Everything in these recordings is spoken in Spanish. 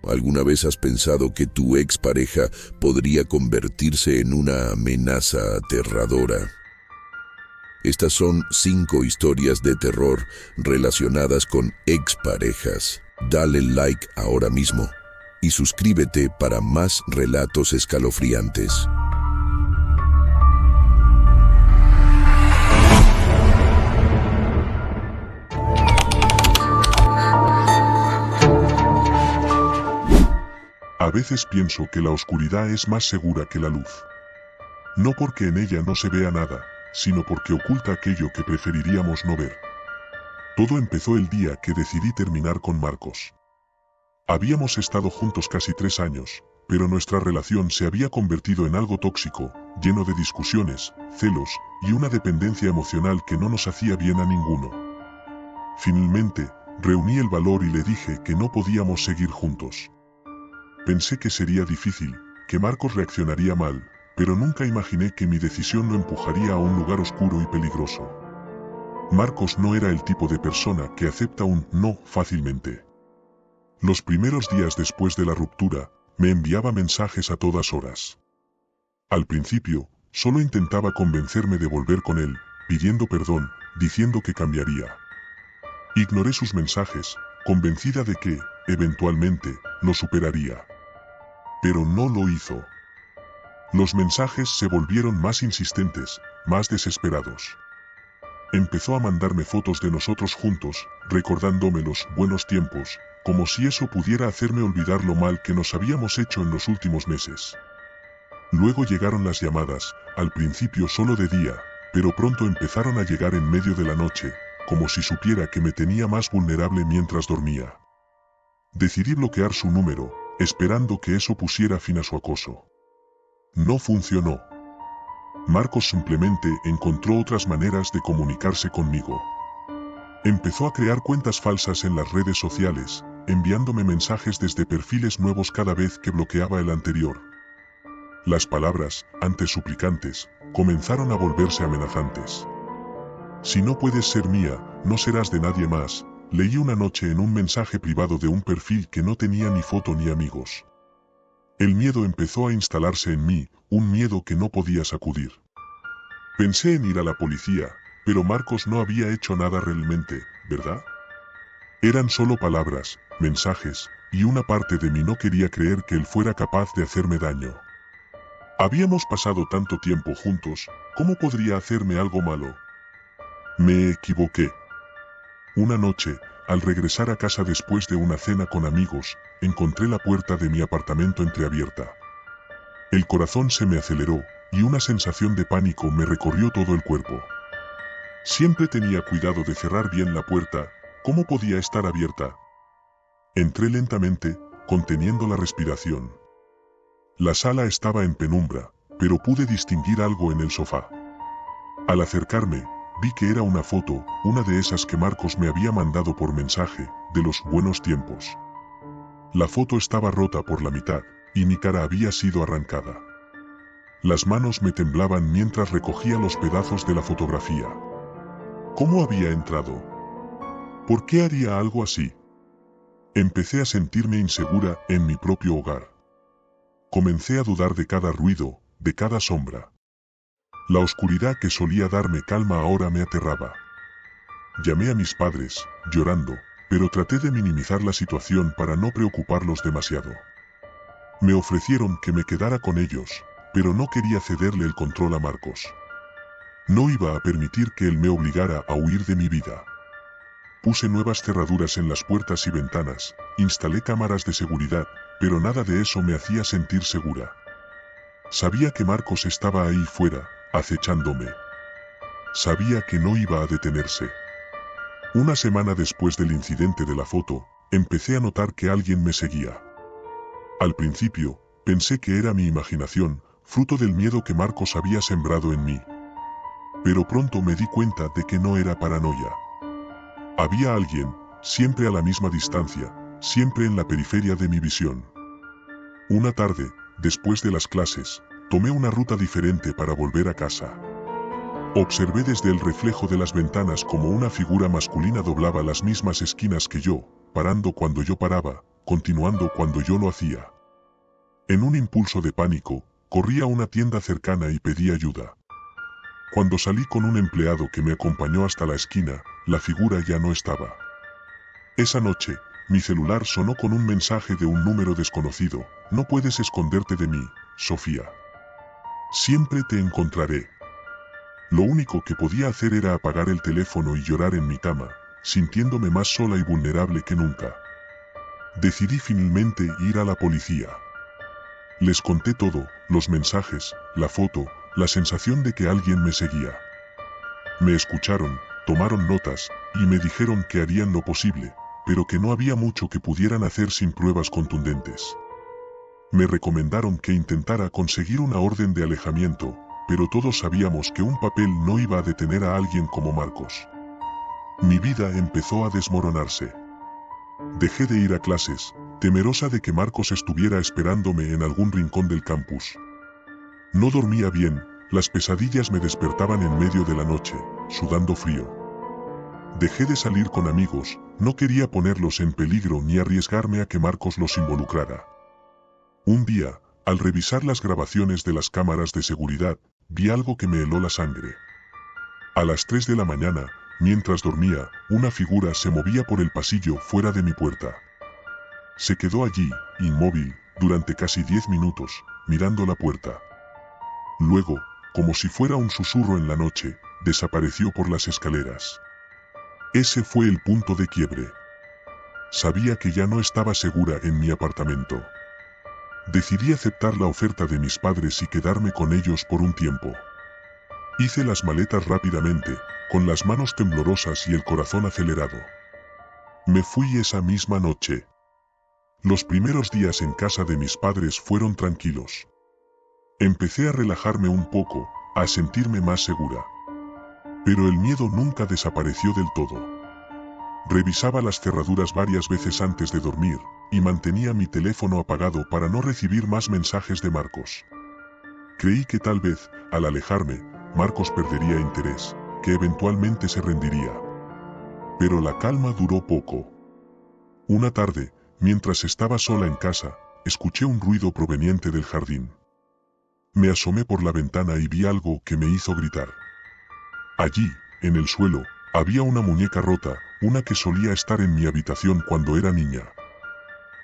¿Alguna vez has pensado que tu expareja podría convertirse en una amenaza aterradora? Estas son 5 historias de terror relacionadas con exparejas. Dale like ahora mismo y suscríbete para más relatos escalofriantes. A veces pienso que la oscuridad es más segura que la luz. No porque en ella no se vea nada, sino porque oculta aquello que preferiríamos no ver. Todo empezó el día que decidí terminar con Marcos. Habíamos estado juntos casi 3 años, pero nuestra relación se había convertido en algo tóxico, lleno de discusiones, celos y una dependencia emocional que no nos hacía bien a ninguno. Finalmente, reuní el valor y le dije que no podíamos seguir juntos. Pensé que sería difícil, que Marcos reaccionaría mal, pero nunca imaginé que mi decisión lo empujaría a un lugar oscuro y peligroso. Marcos no era el tipo de persona que acepta un no fácilmente. Los primeros días después de la ruptura, me enviaba mensajes a todas horas. Al principio, solo intentaba convencerme de volver con él, pidiendo perdón, diciendo que cambiaría. Ignoré sus mensajes, convencida de que, eventualmente, nos superaría. Pero no lo hizo. Los mensajes se volvieron más insistentes, más desesperados. Empezó a mandarme fotos de nosotros juntos, recordándome los buenos tiempos, como si eso pudiera hacerme olvidar lo mal que nos habíamos hecho en los últimos meses. Luego llegaron las llamadas, al principio solo de día, pero pronto empezaron a llegar en medio de la noche, como si supiera que me tenía más vulnerable mientras dormía. Decidí bloquear su número, esperando que eso pusiera fin a su acoso. No funcionó. Marcos simplemente encontró otras maneras de comunicarse conmigo. Empezó a crear cuentas falsas en las redes sociales, enviándome mensajes desde perfiles nuevos cada vez que bloqueaba el anterior. Las palabras, antes suplicantes, comenzaron a volverse amenazantes. Si no puedes ser mía, no serás de nadie más, leí una noche en un mensaje privado de un perfil que no tenía ni foto ni amigos. El miedo empezó a instalarse en mí, un miedo que no podía sacudir. Pensé en ir a la policía, pero Marcos no había hecho nada realmente, ¿verdad? Eran solo palabras, mensajes, y una parte de mí no quería creer que él fuera capaz de hacerme daño. Habíamos pasado tanto tiempo juntos, ¿cómo podría hacerme algo malo? Me equivoqué. Una noche, al regresar a casa después de una cena con amigos, encontré la puerta de mi apartamento entreabierta. El corazón se me aceleró, y una sensación de pánico me recorrió todo el cuerpo. Siempre tenía cuidado de cerrar bien la puerta, ¿cómo podía estar abierta? Entré lentamente, conteniendo la respiración. La sala estaba en penumbra, pero pude distinguir algo en el sofá. Al acercarme, vi que era una foto, una de esas que Marcos me había mandado por mensaje, de los buenos tiempos. La foto estaba rota por la mitad, y mi cara había sido arrancada. Las manos me temblaban mientras recogía los pedazos de la fotografía. ¿Cómo había entrado? ¿Por qué haría algo así? Empecé a sentirme insegura en mi propio hogar. Comencé a dudar de cada ruido, de cada sombra. La oscuridad que solía darme calma ahora me aterraba. Llamé a mis padres, llorando, pero traté de minimizar la situación para no preocuparlos demasiado. Me ofrecieron que me quedara con ellos, pero no quería cederle el control a Marcos. No iba a permitir que él me obligara a huir de mi vida. Puse nuevas cerraduras en las puertas y ventanas, instalé cámaras de seguridad, pero nada de eso me hacía sentir segura. Sabía que Marcos estaba ahí fuera, acechándome. Sabía que no iba a detenerse. Una semana después del incidente de la foto, empecé a notar que alguien me seguía. Al principio, pensé que era mi imaginación, fruto del miedo que Marcos había sembrado en mí. Pero pronto me di cuenta de que no era paranoia. Había alguien, siempre a la misma distancia, siempre en la periferia de mi visión. Una tarde, después de las clases, tomé una ruta diferente para volver a casa. Observé desde el reflejo de las ventanas como una figura masculina doblaba las mismas esquinas que yo, parando cuando yo paraba, continuando cuando yo lo hacía. En un impulso de pánico, corrí a una tienda cercana y pedí ayuda. Cuando salí con un empleado que me acompañó hasta la esquina, la figura ya no estaba. Esa noche, mi celular sonó con un mensaje de un número desconocido. No puedes esconderte de mí, Sofía. Siempre te encontraré. Lo único que podía hacer era apagar el teléfono y llorar en mi cama, sintiéndome más sola y vulnerable que nunca. Decidí finalmente ir a la policía. Les conté todo, los mensajes, la foto, la sensación de que alguien me seguía. Me escucharon, tomaron notas, y me dijeron que harían lo posible, pero que no había mucho que pudieran hacer sin pruebas contundentes. Me recomendaron que intentara conseguir una orden de alejamiento, pero todos sabíamos que un papel no iba a detener a alguien como Marcos. Mi vida empezó a desmoronarse. Dejé de ir a clases, temerosa de que Marcos estuviera esperándome en algún rincón del campus. No dormía bien, las pesadillas me despertaban en medio de la noche, sudando frío. Dejé de salir con amigos, no quería ponerlos en peligro ni arriesgarme a que Marcos los involucrara. Un día, al revisar las grabaciones de las cámaras de seguridad, vi algo que me heló la sangre. A las 3 de la mañana, mientras dormía, una figura se movía por el pasillo fuera de mi puerta. Se quedó allí, inmóvil, durante casi 10 minutos, mirando la puerta. Luego, como si fuera un susurro en la noche, desapareció por las escaleras. Ese fue el punto de quiebre. Sabía que ya no estaba segura en mi apartamento. Decidí aceptar la oferta de mis padres y quedarme con ellos por un tiempo. Hice las maletas rápidamente, con las manos temblorosas y el corazón acelerado. Me fui esa misma noche. Los primeros días en casa de mis padres fueron tranquilos. Empecé a relajarme un poco, a sentirme más segura. Pero el miedo nunca desapareció del todo. Revisaba las cerraduras varias veces antes de dormir, y mantenía mi teléfono apagado para no recibir más mensajes de Marcos. Creí que tal vez, al alejarme, Marcos perdería interés, que eventualmente se rendiría. Pero la calma duró poco. Una tarde, mientras estaba sola en casa, escuché un ruido proveniente del jardín. Me asomé por la ventana y vi algo que me hizo gritar. Allí, en el suelo, había una muñeca rota, una que solía estar en mi habitación cuando era niña.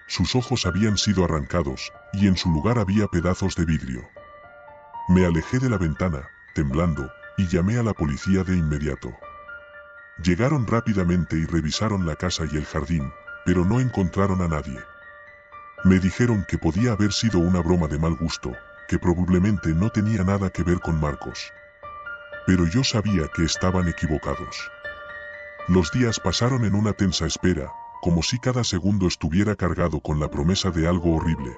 Sus ojos habían sido arrancados, y en su lugar había pedazos de vidrio. Me alejé de la ventana, temblando, y llamé a la policía de inmediato. Llegaron rápidamente y revisaron la casa y el jardín, pero no encontraron a nadie. Me dijeron que podía haber sido una broma de mal gusto, que probablemente no tenía nada que ver con Marcos. Pero yo sabía que estaban equivocados. Los días pasaron en una tensa espera, como si cada segundo estuviera cargado con la promesa de algo horrible.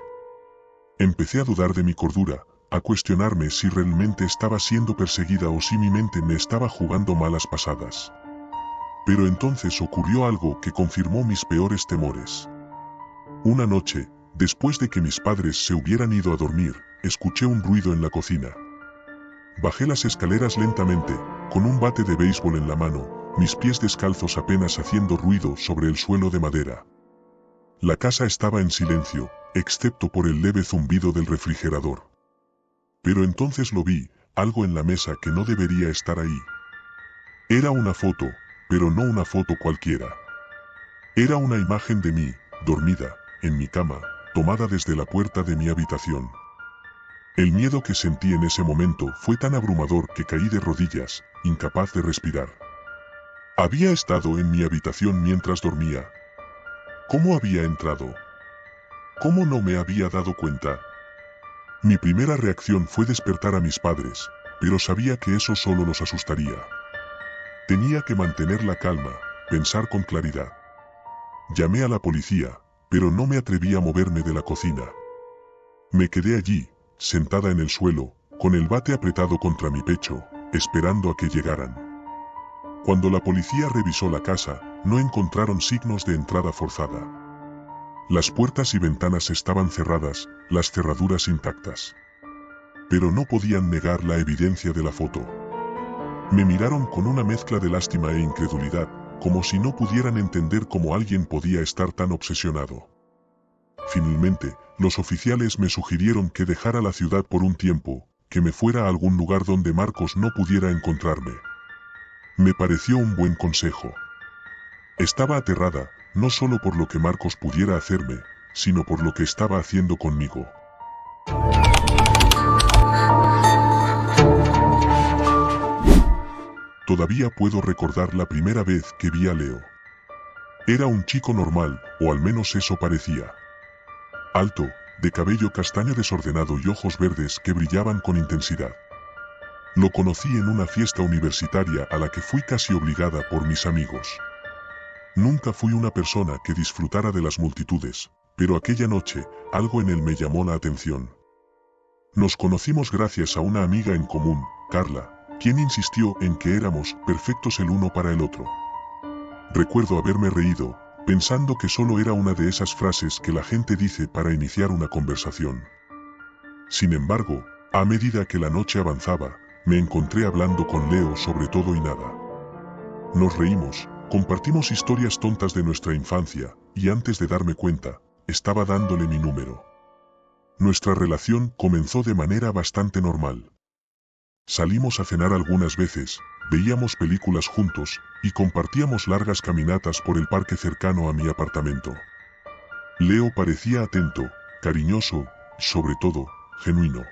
Empecé a dudar de mi cordura, a cuestionarme si realmente estaba siendo perseguida o si mi mente me estaba jugando malas pasadas. Pero entonces ocurrió algo que confirmó mis peores temores. Una noche, después de que mis padres se hubieran ido a dormir, escuché un ruido en la cocina. Bajé las escaleras lentamente, con un bate de béisbol en la mano, mis pies descalzos apenas haciendo ruido sobre el suelo de madera. La casa estaba en silencio, excepto por el leve zumbido del refrigerador. Pero entonces lo vi, algo en la mesa que no debería estar ahí. Era una foto, pero no una foto cualquiera. Era una imagen de mí, dormida, en mi cama, tomada desde la puerta de mi habitación. El miedo que sentí en ese momento fue tan abrumador que caí de rodillas, incapaz de respirar. Había estado en mi habitación mientras dormía. ¿Cómo había entrado? ¿Cómo no me había dado cuenta? Mi primera reacción fue despertar a mis padres, pero sabía que eso solo los asustaría. Tenía que mantener la calma, pensar con claridad. Llamé a la policía, pero no me atreví a moverme de la cocina. Me quedé allí, sentada en el suelo, con el bate apretado contra mi pecho, esperando a que llegaran. Cuando la policía revisó la casa, no encontraron signos de entrada forzada. Las puertas y ventanas estaban cerradas, las cerraduras intactas. Pero no podían negar la evidencia de la foto. Me miraron con una mezcla de lástima e incredulidad, como si no pudieran entender cómo alguien podía estar tan obsesionado. Finalmente, los oficiales me sugirieron que dejara la ciudad por un tiempo, que me fuera a algún lugar donde Marcos no pudiera encontrarme. Me pareció un buen consejo. Estaba aterrada, no solo por lo que Marcos pudiera hacerme, sino por lo que estaba haciendo conmigo. Todavía puedo recordar la primera vez que vi a Leo. Era un chico normal, o al menos eso parecía. Alto, de cabello castaño desordenado y ojos verdes que brillaban con intensidad. Lo conocí en una fiesta universitaria a la que fui casi obligada por mis amigos. Nunca fui una persona que disfrutara de las multitudes, pero aquella noche, algo en él me llamó la atención. Nos conocimos gracias a una amiga en común, Carla, quien insistió en que éramos perfectos el uno para el otro. Recuerdo haberme reído, pensando que solo era una de esas frases que la gente dice para iniciar una conversación. Sin embargo, a medida que la noche avanzaba, me encontré hablando con Leo sobre todo y nada. Nos reímos, compartimos historias tontas de nuestra infancia, y antes de darme cuenta, estaba dándole mi número. Nuestra relación comenzó de manera bastante normal. Salimos a cenar algunas veces, veíamos películas juntos, y compartíamos largas caminatas por el parque cercano a mi apartamento. Leo parecía atento, cariñoso, y sobre todo, genuino.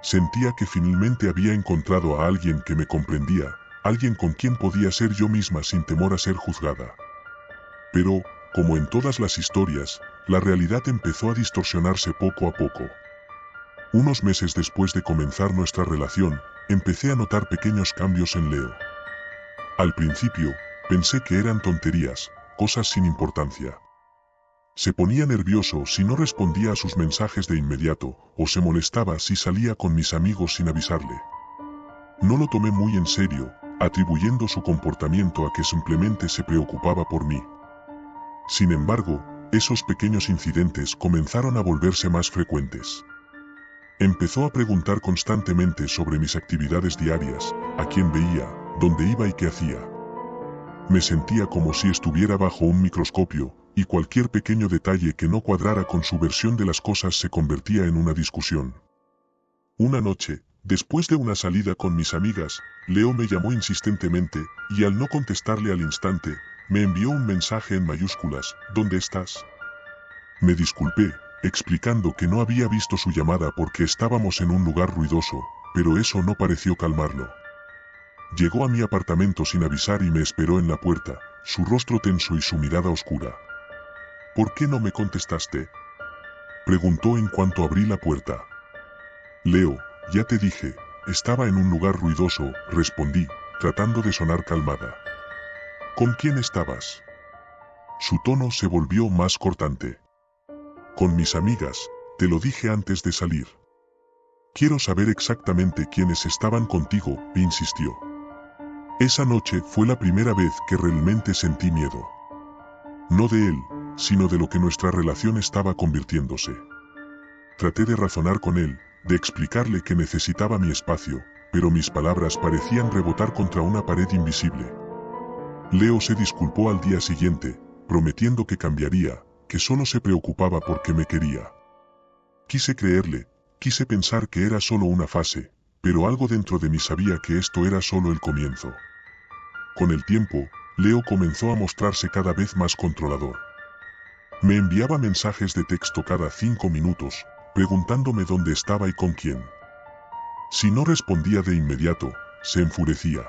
Sentía que finalmente había encontrado a alguien que me comprendía, alguien con quien podía ser yo misma sin temor a ser juzgada. Pero, como en todas las historias, la realidad empezó a distorsionarse poco a poco. Unos meses después de comenzar nuestra relación, empecé a notar pequeños cambios en Leo. Al principio, pensé que eran tonterías, cosas sin importancia. Se ponía nervioso si no respondía a sus mensajes de inmediato, o se molestaba si salía con mis amigos sin avisarle. No lo tomé muy en serio, atribuyendo su comportamiento a que simplemente se preocupaba por mí. Sin embargo, esos pequeños incidentes comenzaron a volverse más frecuentes. Empezó a preguntar constantemente sobre mis actividades diarias, a quién veía, dónde iba y qué hacía. Me sentía como si estuviera bajo un microscopio, y cualquier pequeño detalle que no cuadrara con su versión de las cosas se convertía en una discusión. Una noche, después de una salida con mis amigas, Leo me llamó insistentemente, y al no contestarle al instante, me envió un mensaje en mayúsculas: ¿dónde estás? Me disculpé, explicando que no había visto su llamada porque estábamos en un lugar ruidoso, pero eso no pareció calmarlo. Llegó a mi apartamento sin avisar y me esperó en la puerta, su rostro tenso y su mirada oscura. ¿Por qué no me contestaste?, preguntó en cuanto abrí la puerta. Leo, ya te dije, estaba en un lugar ruidoso, respondí, tratando de sonar calmada. ¿Con quién estabas? Su tono se volvió más cortante. Con mis amigas, te lo dije antes de salir. Quiero saber exactamente quiénes estaban contigo, insistió. Esa noche fue la primera vez que realmente sentí miedo. No de él, sino de lo que nuestra relación estaba convirtiéndose. Traté de razonar con él, de explicarle que necesitaba mi espacio, pero mis palabras parecían rebotar contra una pared invisible. Leo se disculpó al día siguiente, prometiendo que cambiaría, que solo se preocupaba porque me quería. Quise creerle, quise pensar que era solo una fase, pero algo dentro de mí sabía que esto era solo el comienzo. Con el tiempo, Leo comenzó a mostrarse cada vez más controlador. Me enviaba mensajes de texto cada 5 minutos, preguntándome dónde estaba y con quién. Si no respondía de inmediato, se enfurecía.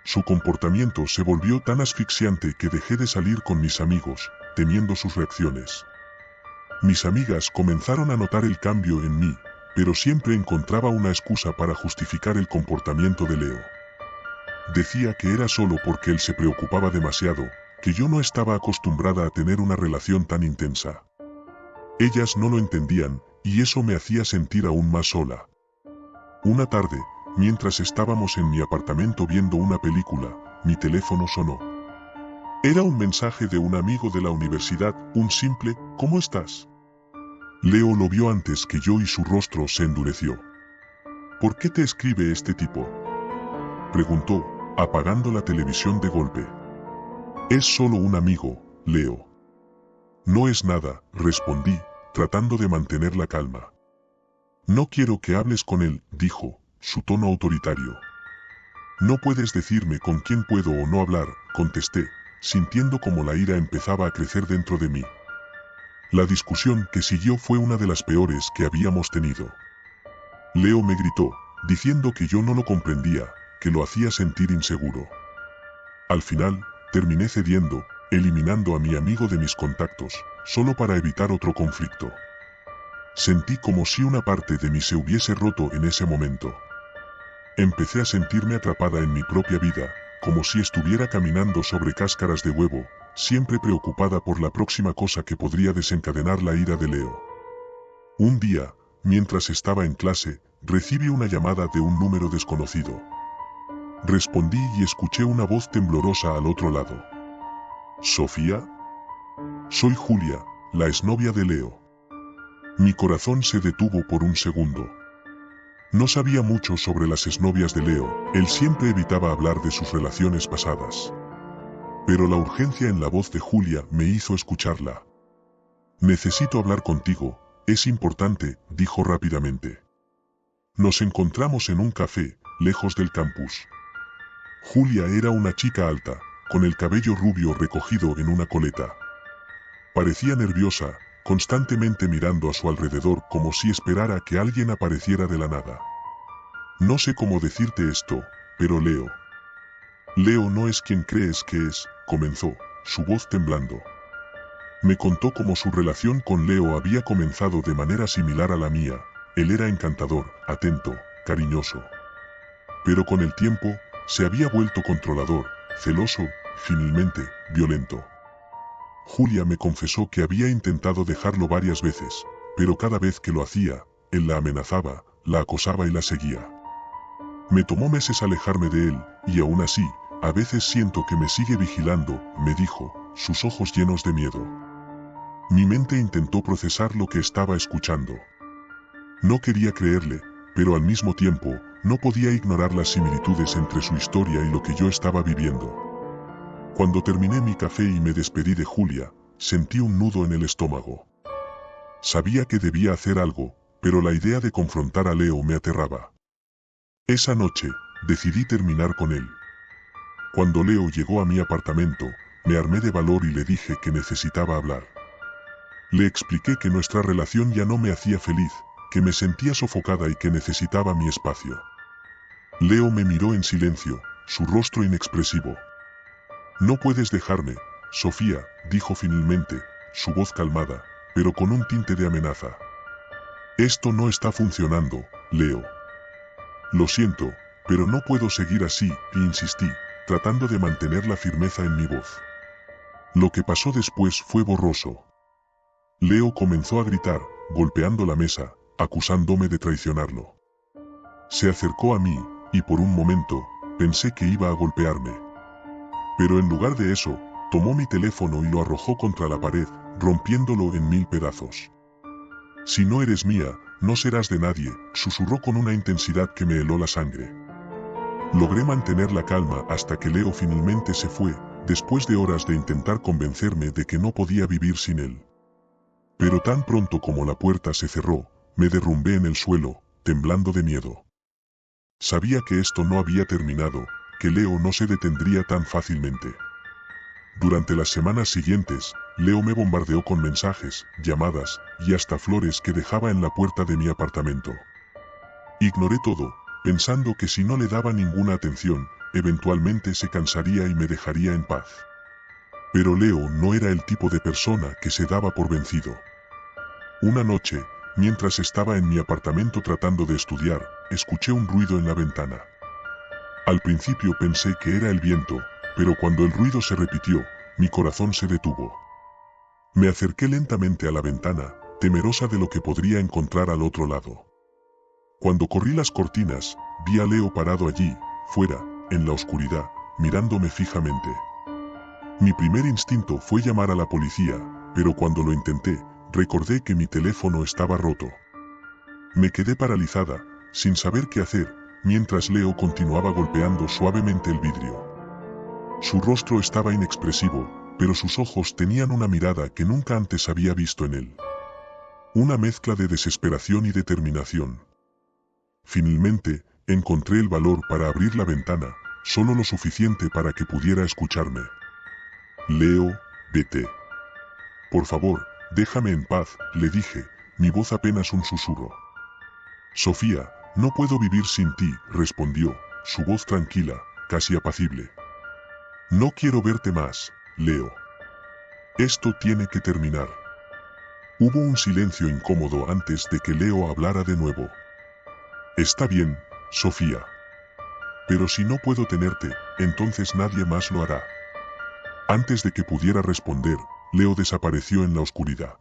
Su comportamiento se volvió tan asfixiante que dejé de salir con mis amigos, temiendo sus reacciones. Mis amigas comenzaron a notar el cambio en mí, pero siempre encontraba una excusa para justificar el comportamiento de Leo. Decía que era solo porque él se preocupaba demasiado, que yo no estaba acostumbrada a tener una relación tan intensa. Ellas no lo entendían, y eso me hacía sentir aún más sola. Una tarde, mientras estábamos en mi apartamento viendo una película, mi teléfono sonó. Era un mensaje de un amigo de la universidad, un simple ¿cómo estás? Leo lo vio antes que yo y su rostro se endureció. ¿Por qué te escribe este tipo?, preguntó, apagando la televisión de golpe. Es solo un amigo, Leo. No es nada, respondí, tratando de mantener la calma. No quiero que hables con él, dijo, su tono autoritario. No puedes decirme con quién puedo o no hablar, contesté, sintiendo como la ira empezaba a crecer dentro de mí. La discusión que siguió fue una de las peores que habíamos tenido. Leo me gritó, diciendo que yo no lo comprendía, que lo hacía sentir inseguro. Al final, terminé cediendo, eliminando a mi amigo de mis contactos, solo para evitar otro conflicto. Sentí como si una parte de mí se hubiese roto en ese momento. Empecé a sentirme atrapada en mi propia vida, como si estuviera caminando sobre cáscaras de huevo, siempre preocupada por la próxima cosa que podría desencadenar la ira de Leo. Un día, mientras estaba en clase, recibí una llamada de un número desconocido. Respondí y escuché una voz temblorosa al otro lado. ¿Sofía? Soy Julia, la exnovia de Leo. Mi corazón se detuvo por un segundo. No sabía mucho sobre las exnovias de Leo, él siempre evitaba hablar de sus relaciones pasadas. Pero la urgencia en la voz de Julia me hizo escucharla. Necesito hablar contigo, es importante, dijo rápidamente. Nos encontramos en un café, lejos del campus. Julia era una chica alta, con el cabello rubio recogido en una coleta. Parecía nerviosa, constantemente mirando a su alrededor como si esperara que alguien apareciera de la nada. No sé cómo decirte esto, pero Leo no es quien crees que es, comenzó, su voz temblando. Me contó cómo su relación con Leo había comenzado de manera similar a la mía. Él era encantador, atento, cariñoso. Pero con el tiempo, se había vuelto controlador, celoso, finalmente, violento. Julia me confesó que había intentado dejarlo varias veces, pero cada vez que lo hacía, él la amenazaba, la acosaba y la seguía. Me tomó meses alejarme de él, y aún así, a veces siento que me sigue vigilando, me dijo, sus ojos llenos de miedo. Mi mente intentó procesar lo que estaba escuchando. No quería creerle, pero al mismo tiempo, no podía ignorar las similitudes entre su historia y lo que yo estaba viviendo. Cuando terminé mi café y me despedí de Julia, sentí un nudo en el estómago. Sabía que debía hacer algo, pero la idea de confrontar a Leo me aterraba. Esa noche, decidí terminar con él. Cuando Leo llegó a mi apartamento, me armé de valor y le dije que necesitaba hablar. Le expliqué que nuestra relación ya no me hacía feliz, que me sentía sofocada y que necesitaba mi espacio. Leo me miró en silencio, su rostro inexpresivo. No puedes dejarme, Sofía, dijo finalmente, su voz calmada, pero con un tinte de amenaza. Esto no está funcionando, Leo. Lo siento, pero no puedo seguir así, insistí, tratando de mantener la firmeza en mi voz. Lo que pasó después fue borroso. Leo comenzó a gritar, golpeando la mesa, acusándome de traicionarlo. Se acercó a mí, y por un momento, pensé que iba a golpearme. Pero en lugar de eso, tomó mi teléfono y lo arrojó contra la pared, rompiéndolo en 1000 pedazos. Si no eres mía, no serás de nadie, susurró con una intensidad que me heló la sangre. Logré mantener la calma hasta que Leo finalmente se fue, después de horas de intentar convencerme de que no podía vivir sin él. Pero tan pronto como la puerta se cerró, me derrumbé en el suelo, temblando de miedo. Sabía que esto no había terminado, que Leo no se detendría tan fácilmente. Durante las semanas siguientes, Leo me bombardeó con mensajes, llamadas, y hasta flores que dejaba en la puerta de mi apartamento. Ignoré todo, pensando que si no le daba ninguna atención, eventualmente se cansaría y me dejaría en paz. Pero Leo no era el tipo de persona que se daba por vencido. Una noche, mientras estaba en mi apartamento tratando de estudiar, escuché un ruido en la ventana. Al principio pensé que era el viento, pero cuando el ruido se repitió, mi corazón se detuvo. Me acerqué lentamente a la ventana, temerosa de lo que podría encontrar al otro lado. Cuando corrí las cortinas, vi a Leo parado allí, fuera, en la oscuridad, mirándome fijamente. Mi primer instinto fue llamar a la policía, pero cuando lo intenté, recordé que mi teléfono estaba roto. Me quedé paralizada, sin saber qué hacer, mientras Leo continuaba golpeando suavemente el vidrio. Su rostro estaba inexpresivo, pero sus ojos tenían una mirada que nunca antes había visto en él. Una mezcla de desesperación y determinación. Finalmente, encontré el valor para abrir la ventana, solo lo suficiente para que pudiera escucharme. Leo, vete. Por favor, déjame en paz, le dije, mi voz apenas un susurro. Sofía, no puedo vivir sin ti, respondió, su voz tranquila, casi apacible. No quiero verte más, Leo. Esto tiene que terminar. Hubo un silencio incómodo antes de que Leo hablara de nuevo. Está bien, Sofía. Pero si no puedo tenerte, entonces nadie más lo hará. Antes de que pudiera responder, Leo desapareció en la oscuridad.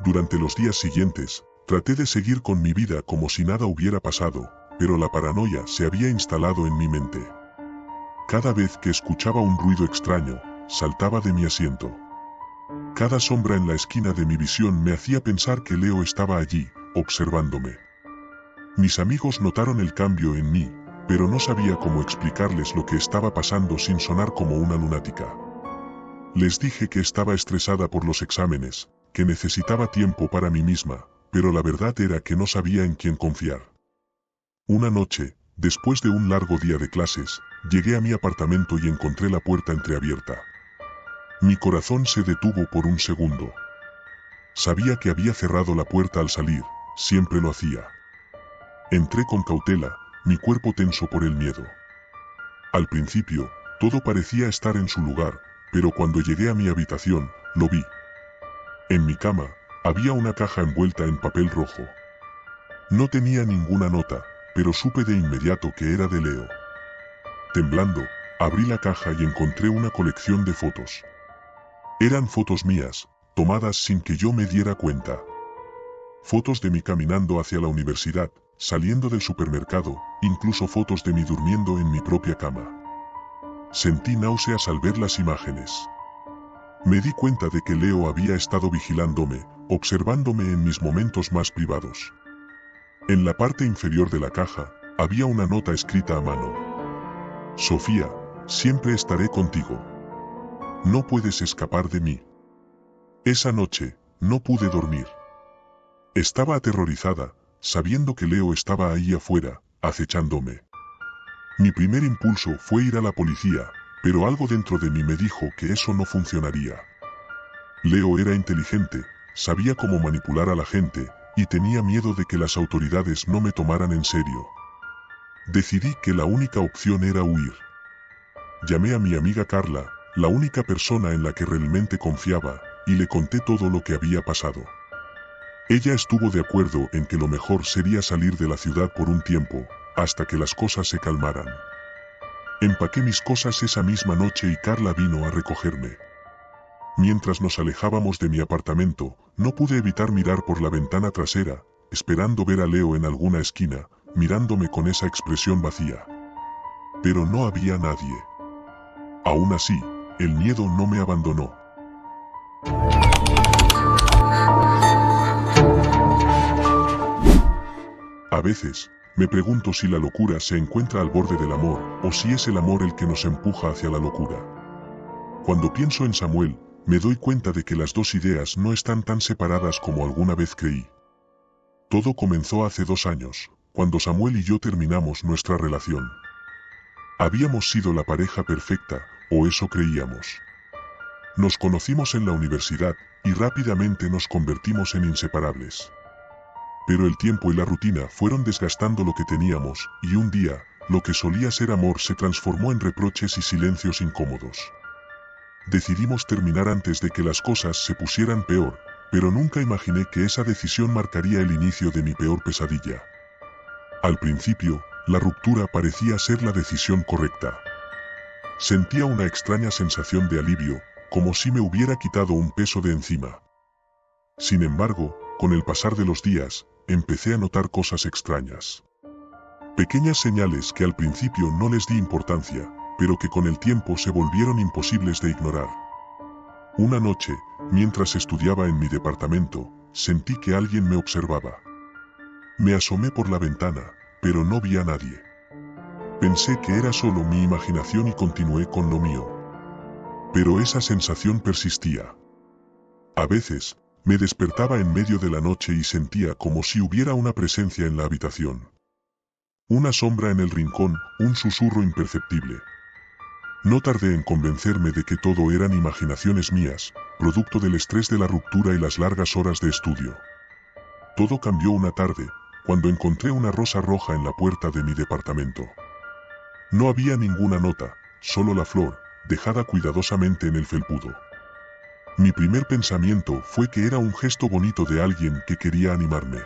Durante los días siguientes, traté de seguir con mi vida como si nada hubiera pasado, pero la paranoia se había instalado en mi mente. Cada vez que escuchaba un ruido extraño, saltaba de mi asiento. Cada sombra en la esquina de mi visión me hacía pensar que Leo estaba allí, observándome. Mis amigos notaron el cambio en mí, pero no sabía cómo explicarles lo que estaba pasando sin sonar como una lunática. Les dije que estaba estresada por los exámenes, que necesitaba tiempo para mí misma, pero la verdad era que no sabía en quién confiar. Una noche, después de un largo día de clases, llegué a mi apartamento y encontré la puerta entreabierta. Mi corazón se detuvo por un segundo. Sabía que había cerrado la puerta al salir, siempre lo hacía. Entré con cautela, mi cuerpo tenso por el miedo. Al principio, todo parecía estar en su lugar, pero cuando llegué a mi habitación, lo vi. En mi cama, había una caja envuelta en papel rojo. No tenía ninguna nota, pero supe de inmediato que era de Leo. Temblando, abrí la caja y encontré una colección de fotos. Eran fotos mías, tomadas sin que yo me diera cuenta. Fotos de mí caminando hacia la universidad, saliendo del supermercado, incluso fotos de mí durmiendo en mi propia cama. Sentí náuseas al ver las imágenes. Me di cuenta de que Leo había estado vigilándome, observándome en mis momentos más privados. En la parte inferior de la caja, había una nota escrita a mano. Sofía, siempre estaré contigo. No puedes escapar de mí. Esa noche, no pude dormir. Estaba aterrorizada, sabiendo que Leo estaba ahí afuera, acechándome. Mi primer impulso fue ir a la policía, pero algo dentro de mí me dijo que eso no funcionaría. Leo era inteligente, sabía cómo manipular a la gente, y tenía miedo de que las autoridades no me tomaran en serio. Decidí que la única opción era huir. Llamé a mi amiga Carla, la única persona en la que realmente confiaba, y le conté todo lo que había pasado. Ella estuvo de acuerdo en que lo mejor sería salir de la ciudad por un tiempo, hasta que las cosas se calmaran. Empaqué mis cosas esa misma noche y Carla vino a recogerme. Mientras nos alejábamos de mi apartamento, no pude evitar mirar por la ventana trasera, esperando ver a Leo en alguna esquina, mirándome con esa expresión vacía. Pero no había nadie. Aún así, el miedo no me abandonó. A veces, me pregunto si la locura se encuentra al borde del amor, o si es el amor el que nos empuja hacia la locura. Cuando pienso en Samuel, me doy cuenta de que las dos ideas no están tan separadas como alguna vez creí. Todo comenzó hace 2 años, cuando Samuel y yo terminamos nuestra relación. Habíamos sido la pareja perfecta, o eso creíamos. Nos conocimos en la universidad, y rápidamente nos convertimos en inseparables. Pero el tiempo y la rutina fueron desgastando lo que teníamos, y un día, lo que solía ser amor se transformó en reproches y silencios incómodos. Decidimos terminar antes de que las cosas se pusieran peor, pero nunca imaginé que esa decisión marcaría el inicio de mi peor pesadilla. Al principio, la ruptura parecía ser la decisión correcta. Sentía una extraña sensación de alivio, como si me hubiera quitado un peso de encima. Sin embargo, con el pasar de los días, empecé a notar cosas extrañas. Pequeñas señales que al principio no les di importancia, pero que con el tiempo se volvieron imposibles de ignorar. Una noche, mientras estudiaba en mi departamento, sentí que alguien me observaba. Me asomé por la ventana, pero no vi a nadie. Pensé que era solo mi imaginación y continué con lo mío. Pero esa sensación persistía. A veces, me despertaba en medio de la noche y sentía como si hubiera una presencia en la habitación. Una sombra en el rincón, un susurro imperceptible. No tardé en convencerme de que todo eran imaginaciones mías, producto del estrés de la ruptura y las largas horas de estudio. Todo cambió una tarde, cuando encontré una rosa roja en la puerta de mi departamento. No había ninguna nota, solo la flor, dejada cuidadosamente en el felpudo. Mi primer pensamiento fue que era un gesto bonito de alguien que quería animarme.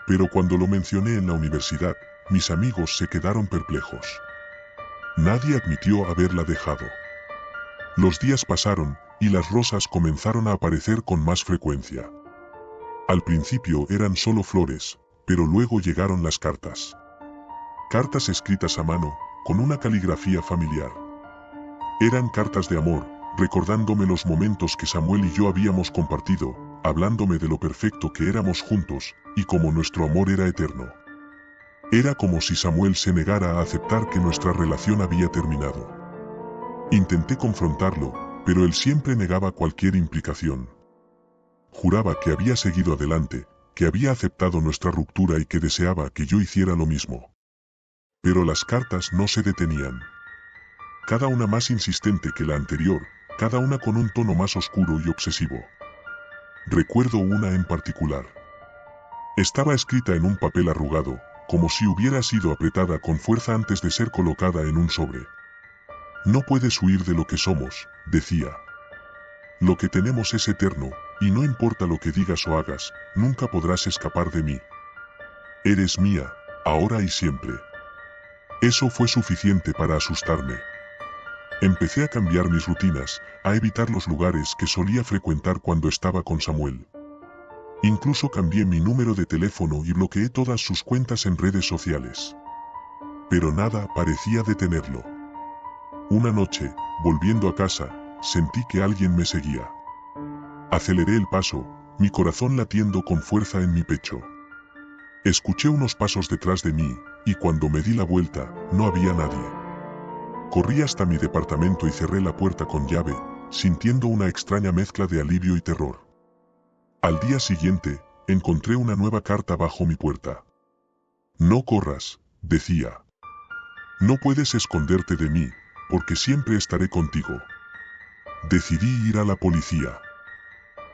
Pero cuando lo mencioné en la universidad, mis amigos se quedaron perplejos. Nadie admitió haberla dejado. Los días pasaron, y las rosas comenzaron a aparecer con más frecuencia. Al principio eran solo flores, pero luego llegaron las cartas. Cartas escritas a mano, con una caligrafía familiar. Eran cartas de amor, recordándome los momentos que Samuel y yo habíamos compartido, hablándome de lo perfecto que éramos juntos, y cómo nuestro amor era eterno. Era como si Samuel se negara a aceptar que nuestra relación había terminado. Intenté confrontarlo, pero él siempre negaba cualquier implicación. Juraba que había seguido adelante, que había aceptado nuestra ruptura y que deseaba que yo hiciera lo mismo. Pero las cartas no se detenían. Cada una más insistente que la anterior, cada una con un tono más oscuro y obsesivo. Recuerdo una en particular. Estaba escrita en un papel arrugado, como si hubiera sido apretada con fuerza antes de ser colocada en un sobre. No puedes huir de lo que somos, decía. Lo que tenemos es eterno, y no importa lo que digas o hagas, nunca podrás escapar de mí. Eres mía, ahora y siempre. Eso fue suficiente para asustarme. Empecé a cambiar mis rutinas, a evitar los lugares que solía frecuentar cuando estaba con Samuel. Incluso cambié mi número de teléfono y bloqueé todas sus cuentas en redes sociales. Pero nada parecía detenerlo. Una noche, volviendo a casa, sentí que alguien me seguía. Aceleré el paso, mi corazón latiendo con fuerza en mi pecho. Escuché unos pasos detrás de mí, y cuando me di la vuelta, no había nadie. Corrí hasta mi departamento y cerré la puerta con llave, sintiendo una extraña mezcla de alivio y terror. Al día siguiente, encontré una nueva carta bajo mi puerta. No corras, decía. No puedes esconderte de mí, porque siempre estaré contigo. Decidí ir a la policía.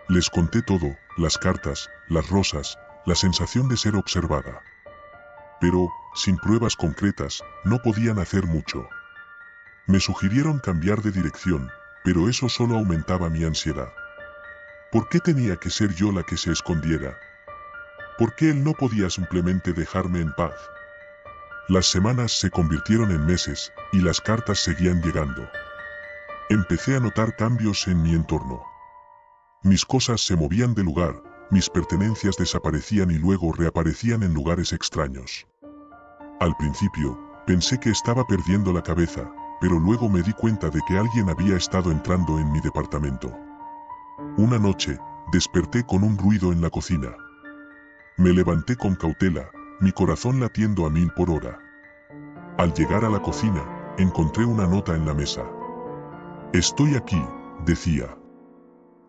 Les conté todo, las cartas, las rosas, la sensación de ser observada. Pero, sin pruebas concretas, no podían hacer mucho. Me sugirieron cambiar de dirección, pero eso solo aumentaba mi ansiedad. ¿Por qué tenía que ser yo la que se escondiera? ¿Por qué él no podía simplemente dejarme en paz? Las semanas se convirtieron en meses, y las cartas seguían llegando. Empecé a notar cambios en mi entorno. Mis cosas se movían de lugar, mis pertenencias desaparecían y luego reaparecían en lugares extraños. Al principio, pensé que estaba perdiendo la cabeza, pero luego me di cuenta de que alguien había estado entrando en mi departamento. Una noche, desperté con un ruido en la cocina. Me levanté con cautela, mi corazón latiendo a 1000 por hora. Al llegar a la cocina, encontré una nota en la mesa. Estoy aquí, decía.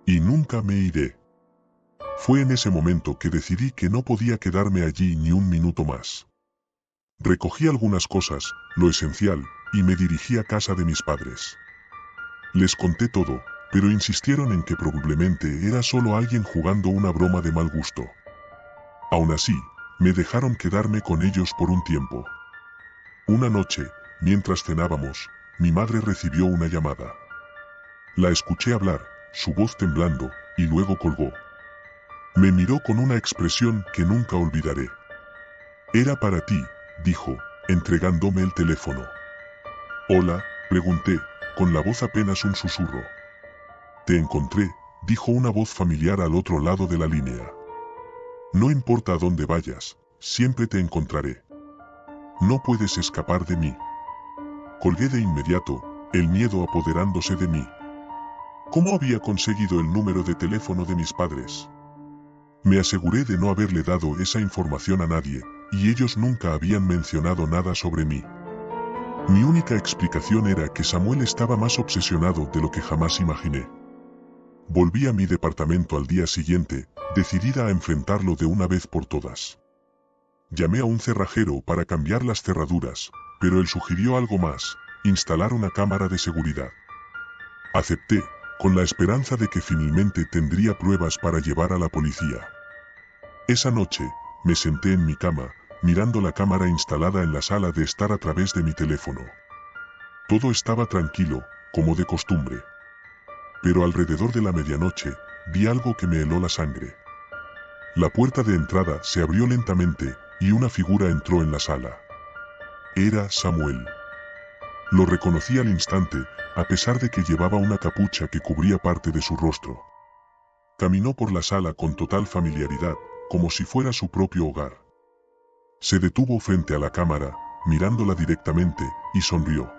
Y nunca me iré. Fue en ese momento que decidí que no podía quedarme allí ni un minuto más. Recogí algunas cosas, lo esencial, y me dirigí a casa de mis padres. Les conté todo, pero insistieron en que probablemente era solo alguien jugando una broma de mal gusto. Aún así, me dejaron quedarme con ellos por un tiempo. Una noche, mientras cenábamos, mi madre recibió una llamada. La escuché hablar, su voz temblando, y luego colgó. Me miró con una expresión que nunca olvidaré. Era para ti, dijo, entregándome el teléfono. Hola, pregunté, con la voz apenas un susurro. Te encontré, dijo una voz familiar al otro lado de la línea. No importa a dónde vayas, siempre te encontraré. No puedes escapar de mí. Colgué de inmediato, el miedo apoderándose de mí. ¿Cómo había conseguido el número de teléfono de mis padres? Me aseguré de no haberle dado esa información a nadie, y ellos nunca habían mencionado nada sobre mí. Mi única explicación era que Samuel estaba más obsesionado de lo que jamás imaginé. Volví a mi departamento al día siguiente, decidida a enfrentarlo de una vez por todas. Llamé a un cerrajero para cambiar las cerraduras, pero él sugirió algo más: instalar una cámara de seguridad. Acepté, con la esperanza de que finalmente tendría pruebas para llevar a la policía. Esa noche, me senté en mi cama, mirando la cámara instalada en la sala de estar a través de mi teléfono. Todo estaba tranquilo, como de costumbre. Pero alrededor de la medianoche, vi algo que me heló la sangre. La puerta de entrada se abrió lentamente, y una figura entró en la sala. Era Samuel. Lo reconocí al instante, a pesar de que llevaba una capucha que cubría parte de su rostro. Caminó por la sala con total familiaridad, como si fuera su propio hogar. Se detuvo frente a la cámara, mirándola directamente, y sonrió.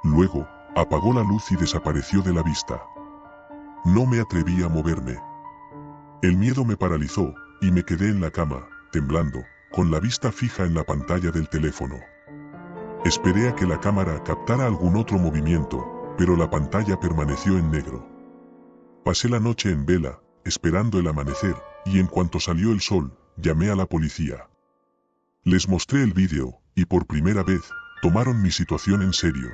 Luego, apagó la luz y desapareció de la vista. No me atreví a moverme. El miedo me paralizó, y me quedé en la cama, temblando, con la vista fija en la pantalla del teléfono. Esperé a que la cámara captara algún otro movimiento, pero la pantalla permaneció en negro. Pasé la noche en vela, esperando el amanecer, y en cuanto salió el sol, llamé a la policía. Les mostré el vídeo, y por primera vez, tomaron mi situación en serio.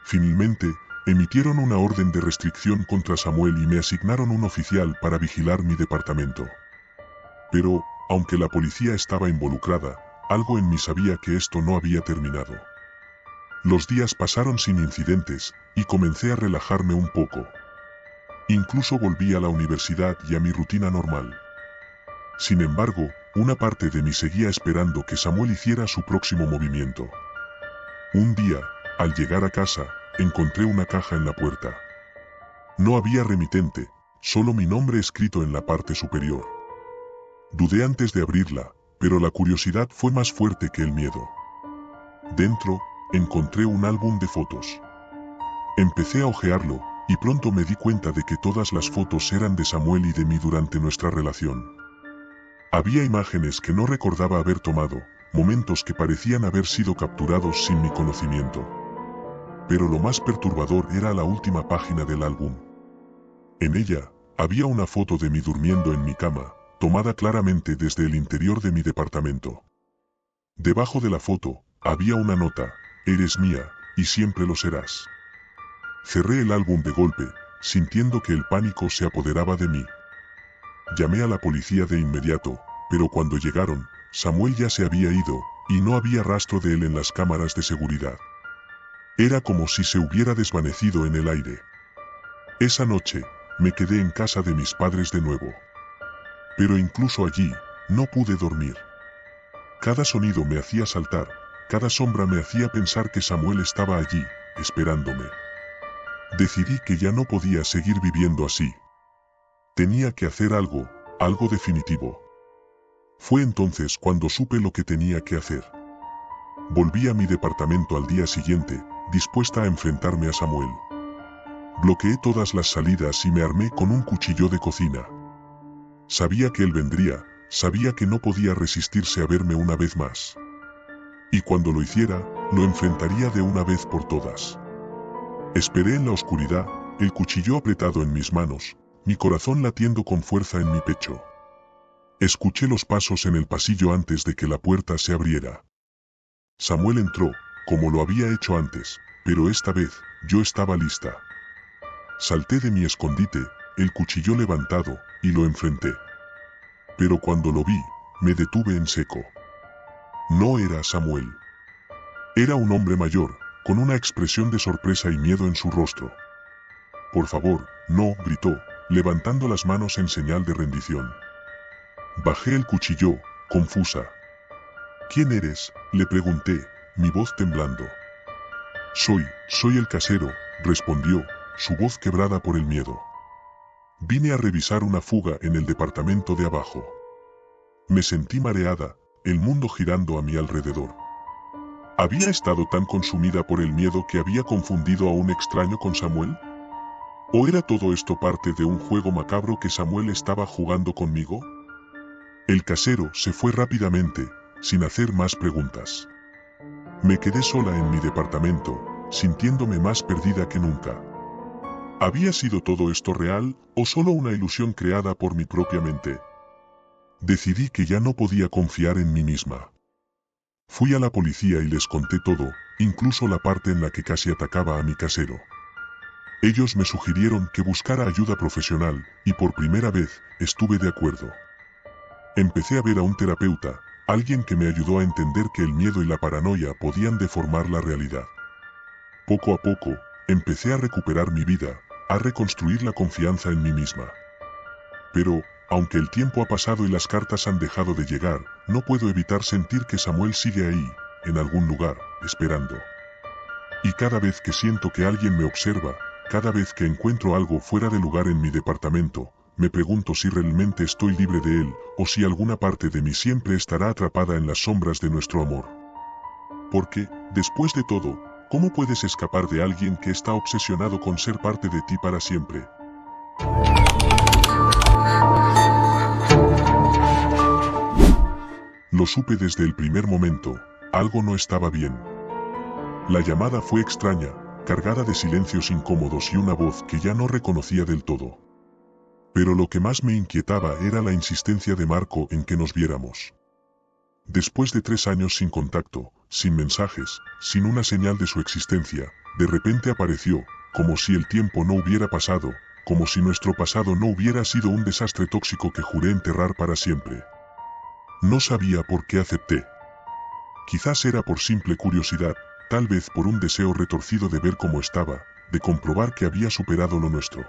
Finalmente, emitieron una orden de restricción contra Samuel y me asignaron un oficial para vigilar mi departamento. Pero, aunque la policía estaba involucrada, algo en mí sabía que esto no había terminado. Los días pasaron sin incidentes, y comencé a relajarme un poco. Incluso volví a la universidad y a mi rutina normal. Sin embargo, una parte de mí seguía esperando que Samuel hiciera su próximo movimiento. Un día, al llegar a casa, encontré una caja en la puerta. No había remitente, solo mi nombre escrito en la parte superior. Dudé antes de abrirla, pero la curiosidad fue más fuerte que el miedo. Dentro, encontré un álbum de fotos. Empecé a hojearlo, y pronto me di cuenta de que todas las fotos eran de Samuel y de mí durante nuestra relación. Había imágenes que no recordaba haber tomado, momentos que parecían haber sido capturados sin mi conocimiento. Pero lo más perturbador era la última página del álbum. En ella, había una foto de mí durmiendo en mi cama, tomada claramente desde el interior de mi departamento. Debajo de la foto, había una nota: eres mía, y siempre lo serás. Cerré el álbum de golpe, sintiendo que el pánico se apoderaba de mí. Llamé a la policía de inmediato, pero cuando llegaron, Samuel ya se había ido, y no había rastro de él en las cámaras de seguridad. Era como si se hubiera desvanecido en el aire. Esa noche, me quedé en casa de mis padres de nuevo. Pero incluso allí, no pude dormir. Cada sonido me hacía saltar, cada sombra me hacía pensar que Samuel estaba allí, esperándome. Decidí que ya no podía seguir viviendo así. Tenía que hacer algo, algo definitivo. Fue entonces cuando supe lo que tenía que hacer. Volví a mi departamento al día siguiente, dispuesta a enfrentarme a Samuel. Bloqueé todas las salidas y me armé con un cuchillo de cocina. Sabía que él vendría, sabía que no podía resistirse a verme una vez más. Y cuando lo hiciera, lo enfrentaría de una vez por todas. Esperé en la oscuridad, el cuchillo apretado en mis manos, mi corazón latiendo con fuerza en mi pecho. Escuché los pasos en el pasillo antes de que la puerta se abriera. Samuel entró, como lo había hecho antes, pero esta vez, yo estaba lista. Salté de mi escondite, el cuchillo levantado, y lo enfrenté. Pero cuando lo vi, me detuve en seco. No era Samuel. Era un hombre mayor, con una expresión de sorpresa y miedo en su rostro. «Por favor, no», gritó, levantando las manos en señal de rendición. Bajé el cuchillo, confusa. «¿Quién eres?», le pregunté, mi voz temblando. Soy el casero», respondió, su voz quebrada por el miedo. «Vine a revisar una fuga en el departamento de abajo». Me sentí mareada, el mundo girando a mi alrededor. ¿Había estado tan consumida por el miedo que había confundido a un extraño con Samuel? ¿O era todo esto parte de un juego macabro que Samuel estaba jugando conmigo? El casero se fue rápidamente, sin hacer más preguntas. Me quedé sola en mi departamento, sintiéndome más perdida que nunca. ¿Había sido todo esto real, o solo una ilusión creada por mi propia mente? Decidí que ya no podía confiar en mí misma. Fui a la policía y les conté todo, incluso la parte en la que casi atacaba a mi casero. Ellos me sugirieron que buscara ayuda profesional, y por primera vez, estuve de acuerdo. Empecé a ver a un terapeuta, alguien que me ayudó a entender que el miedo y la paranoia podían deformar la realidad. Poco a poco, empecé a recuperar mi vida, a reconstruir la confianza en mí misma. Pero, aunque el tiempo ha pasado y las cartas han dejado de llegar, no puedo evitar sentir que Samuel sigue ahí, en algún lugar, esperando. Y cada vez que siento que alguien me observa, cada vez que encuentro algo fuera de lugar en mi departamento, me pregunto si realmente estoy libre de él, o si alguna parte de mí siempre estará atrapada en las sombras de nuestro amor. Porque, después de todo, ¿cómo puedes escapar de alguien que está obsesionado con ser parte de ti para siempre? Lo supe desde el primer momento, algo no estaba bien. La llamada fue extraña, cargada de silencios incómodos y una voz que ya no reconocía del todo. Pero lo que más me inquietaba era la insistencia de Marco en que nos viéramos. Después de 3 años sin contacto, sin mensajes, sin una señal de su existencia, de repente apareció, como si el tiempo no hubiera pasado, como si nuestro pasado no hubiera sido un desastre tóxico que juré enterrar para siempre. No sabía por qué acepté. Quizás era por simple curiosidad, tal vez por un deseo retorcido de ver cómo estaba, de comprobar que había superado lo nuestro.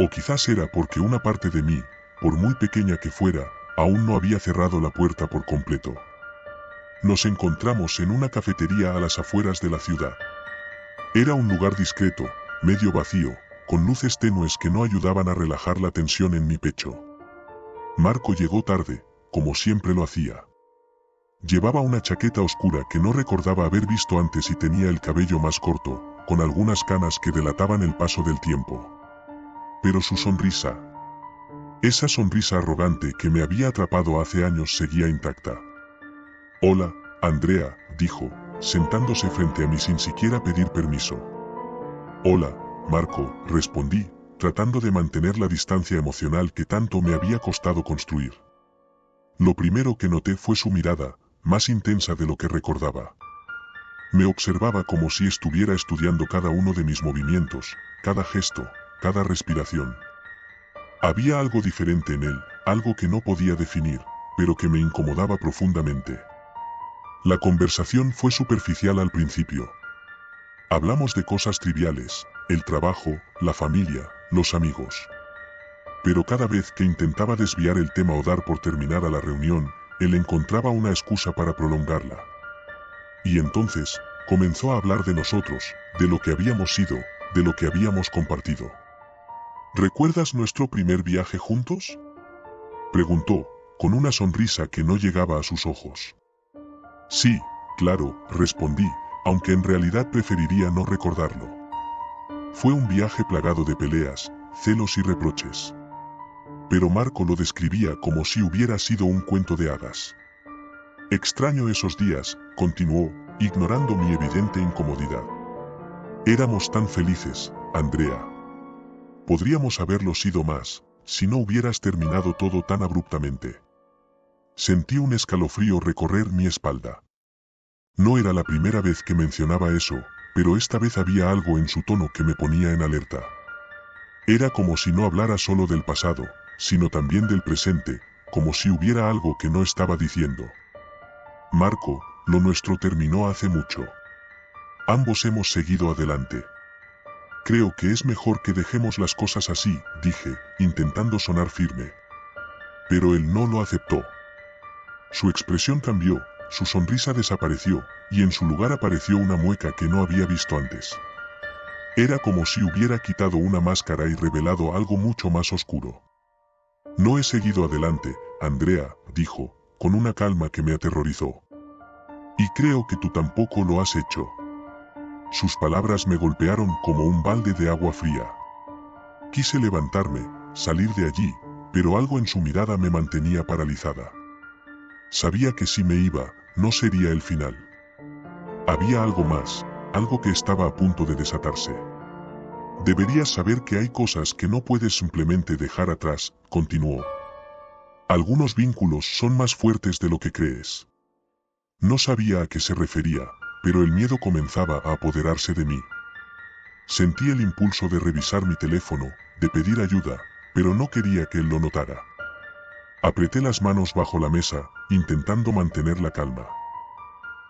O quizás era porque una parte de mí, por muy pequeña que fuera, aún no había cerrado la puerta por completo. Nos encontramos en una cafetería a las afueras de la ciudad. Era un lugar discreto, medio vacío, con luces tenues que no ayudaban a relajar la tensión en mi pecho. Marco llegó tarde, como siempre lo hacía. Llevaba una chaqueta oscura que no recordaba haber visto antes y tenía el cabello más corto, con algunas canas que delataban el paso del tiempo. Pero su sonrisa, esa sonrisa arrogante que me había atrapado hace años, seguía intacta. «Hola, Andrea», dijo, sentándose frente a mí sin siquiera pedir permiso. «Hola, Marco», respondí, tratando de mantener la distancia emocional que tanto me había costado construir. Lo primero que noté fue su mirada, más intensa de lo que recordaba. Me observaba como si estuviera estudiando cada uno de mis movimientos, cada gesto, cada respiración. Había algo diferente en él, algo que no podía definir, pero que me incomodaba profundamente. La conversación fue superficial al principio. Hablamos de cosas triviales, el trabajo, la familia, los amigos. Pero cada vez que intentaba desviar el tema o dar por terminada la reunión, él encontraba una excusa para prolongarla. Y entonces, comenzó a hablar de nosotros, de lo que habíamos sido, de lo que habíamos compartido. ¿Recuerdas nuestro primer viaje juntos?, preguntó, con una sonrisa que no llegaba a sus ojos. Sí, claro, respondí, aunque en realidad preferiría no recordarlo. Fue un viaje plagado de peleas, celos y reproches. Pero Marco lo describía como si hubiera sido un cuento de hadas. Extraño esos días, continuó, ignorando mi evidente incomodidad. Éramos tan felices, Andrea. Podríamos haberlo sido más, si no hubieras terminado todo tan abruptamente. Sentí un escalofrío recorrer mi espalda. No era la primera vez que mencionaba eso, pero esta vez había algo en su tono que me ponía en alerta. Era como si no hablara solo del pasado, sino también del presente, como si hubiera algo que no estaba diciendo. Marco, lo nuestro terminó hace mucho. Ambos hemos seguido adelante. Creo que es mejor que dejemos las cosas así, dije, intentando sonar firme. Pero él no lo aceptó. Su expresión cambió, su sonrisa desapareció, y en su lugar apareció una mueca que no había visto antes. Era como si hubiera quitado una máscara y revelado algo mucho más oscuro. No he seguido adelante, Andrea, dijo, con una calma que me aterrorizó. Y creo que tú tampoco lo has hecho. Sus palabras me golpearon como un balde de agua fría. Quise levantarme, salir de allí, pero algo en su mirada me mantenía paralizada. Sabía que si me iba, no sería el final. Había algo más, algo que estaba a punto de desatarse. Deberías saber que hay cosas que no puedes simplemente dejar atrás, continuó. Algunos vínculos son más fuertes de lo que crees. No sabía a qué se refería, pero el miedo comenzaba a apoderarse de mí. Sentí el impulso de revisar mi teléfono, de pedir ayuda, pero no quería que él lo notara. Apreté las manos bajo la mesa, intentando mantener la calma.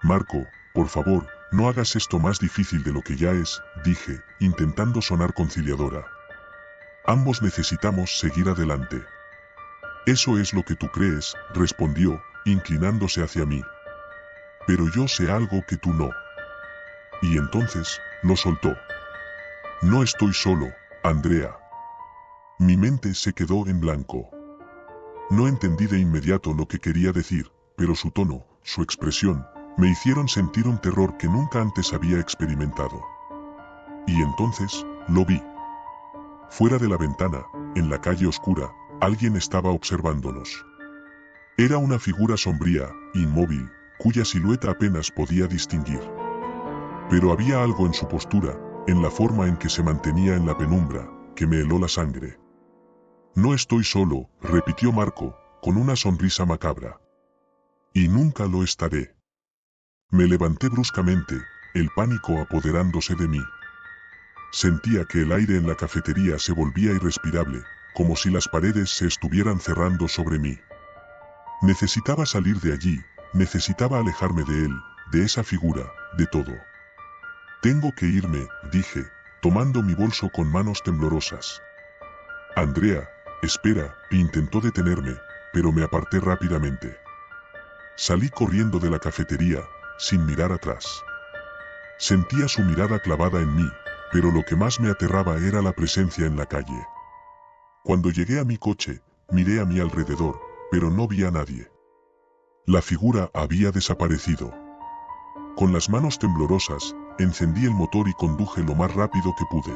Marco, por favor, no hagas esto más difícil de lo que ya es, dije, intentando sonar conciliadora. Ambos necesitamos seguir adelante. Eso es lo que tú crees, respondió, inclinándose hacia mí. Pero yo sé algo que tú no. Y entonces, lo soltó. No estoy solo, Andrea. Mi mente se quedó en blanco. No entendí de inmediato lo que quería decir, pero su tono, su expresión, me hicieron sentir un terror que nunca antes había experimentado. Y entonces, lo vi. Fuera de la ventana, en la calle oscura, alguien estaba observándonos. Era una figura sombría, inmóvil, cuya silueta apenas podía distinguir. Pero había algo en su postura, en la forma en que se mantenía en la penumbra, que me heló la sangre. No estoy solo, repitió Marco, con una sonrisa macabra. Y nunca lo estaré. Me levanté bruscamente, el pánico apoderándose de mí. Sentía que el aire en la cafetería se volvía irrespirable, como si las paredes se estuvieran cerrando sobre mí. Necesitaba salir de allí, necesitaba alejarme de él, de esa figura, de todo. Tengo que irme, dije, tomando mi bolso con manos temblorosas. Andrea, espera, intentó detenerme, pero me aparté rápidamente. Salí corriendo de la cafetería, sin mirar atrás. Sentía su mirada clavada en mí, pero lo que más me aterraba era la presencia en la calle. Cuando llegué a mi coche, miré a mi alrededor, pero no vi a nadie. La figura había desaparecido. Con las manos temblorosas, encendí el motor y conduje lo más rápido que pude.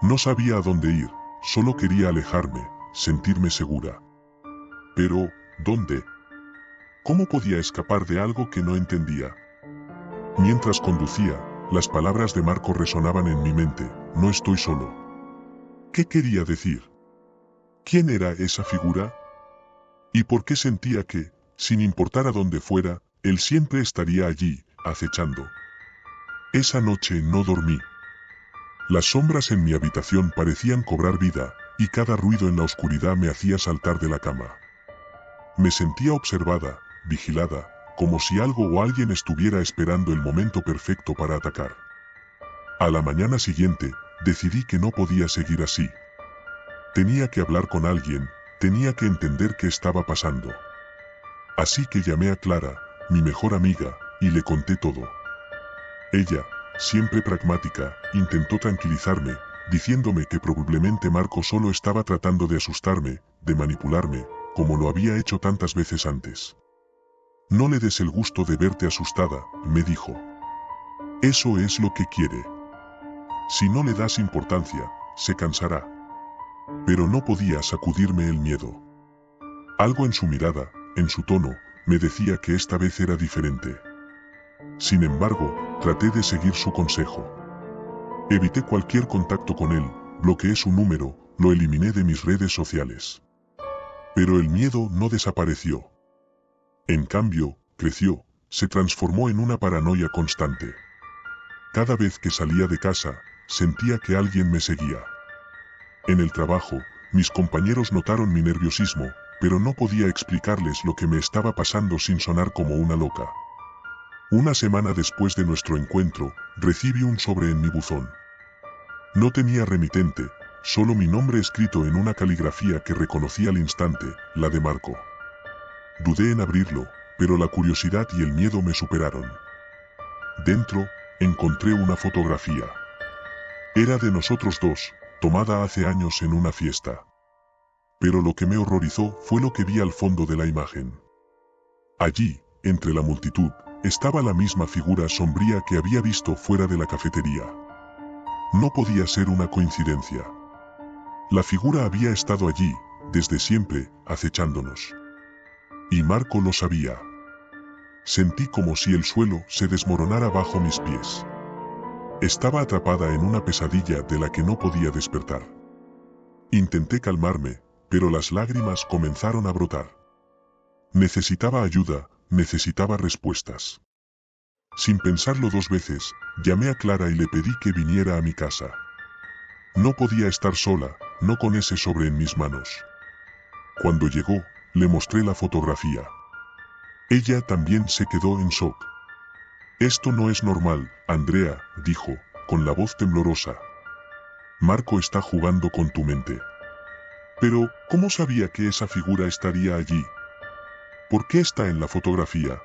No sabía a dónde ir, solo quería alejarme, sentirme segura. Pero, ¿dónde? ¿Cómo podía escapar de algo que no entendía? Mientras conducía, las palabras de Marco resonaban en mi mente, no estoy solo. ¿Qué quería decir? ¿Quién era esa figura? ¿Y por qué sentía que, sin importar a dónde fuera, él siempre estaría allí, acechando? Esa noche no dormí. Las sombras en mi habitación parecían cobrar vida, y cada ruido en la oscuridad me hacía saltar de la cama. Me sentía observada, vigilada, como si algo o alguien estuviera esperando el momento perfecto para atacar. A la mañana siguiente, decidí que no podía seguir así. Tenía que hablar con alguien, tenía que entender qué estaba pasando. Así que llamé a Clara, mi mejor amiga, y le conté todo. Ella, siempre pragmática, intentó tranquilizarme, diciéndome que probablemente Marco solo estaba tratando de asustarme, de manipularme, como lo había hecho tantas veces antes. No le des el gusto de verte asustada, me dijo. Eso es lo que quiere. Si no le das importancia, se cansará. Pero no podía sacudirme el miedo. Algo en su mirada, en su tono, me decía que esta vez era diferente. Sin embargo, traté de seguir su consejo. Evité cualquier contacto con él, bloqueé su número, lo eliminé de mis redes sociales. Pero el miedo no desapareció. En cambio, creció, se transformó en una paranoia constante. Cada vez que salía de casa, sentía que alguien me seguía. En el trabajo, mis compañeros notaron mi nerviosismo, pero no podía explicarles lo que me estaba pasando sin sonar como una loca. Una semana después de nuestro encuentro, recibí un sobre en mi buzón. No tenía remitente, solo mi nombre escrito en una caligrafía que reconocí al instante, la de Marco. Dudé en abrirlo, pero la curiosidad y el miedo me superaron. Dentro, encontré una fotografía. Era de nosotros dos, tomada hace años en una fiesta. Pero lo que me horrorizó fue lo que vi al fondo de la imagen. Allí, entre la multitud, estaba la misma figura sombría que había visto fuera de la cafetería. No podía ser una coincidencia. La figura había estado allí, desde siempre, acechándonos. Y Marco lo sabía. Sentí como si el suelo se desmoronara bajo mis pies. Estaba atrapada en una pesadilla de la que no podía despertar. Intenté calmarme, pero las lágrimas comenzaron a brotar. Necesitaba ayuda, necesitaba respuestas. Sin pensarlo 2 veces, llamé a Clara y le pedí que viniera a mi casa. No podía estar sola, no con ese sobre en mis manos. Cuando llegó, le mostré la fotografía. Ella también se quedó en shock. Esto no es normal, Andrea, dijo, con la voz temblorosa. Marco está jugando con tu mente. Pero, ¿cómo sabía que esa figura estaría allí? ¿Por qué está en la fotografía?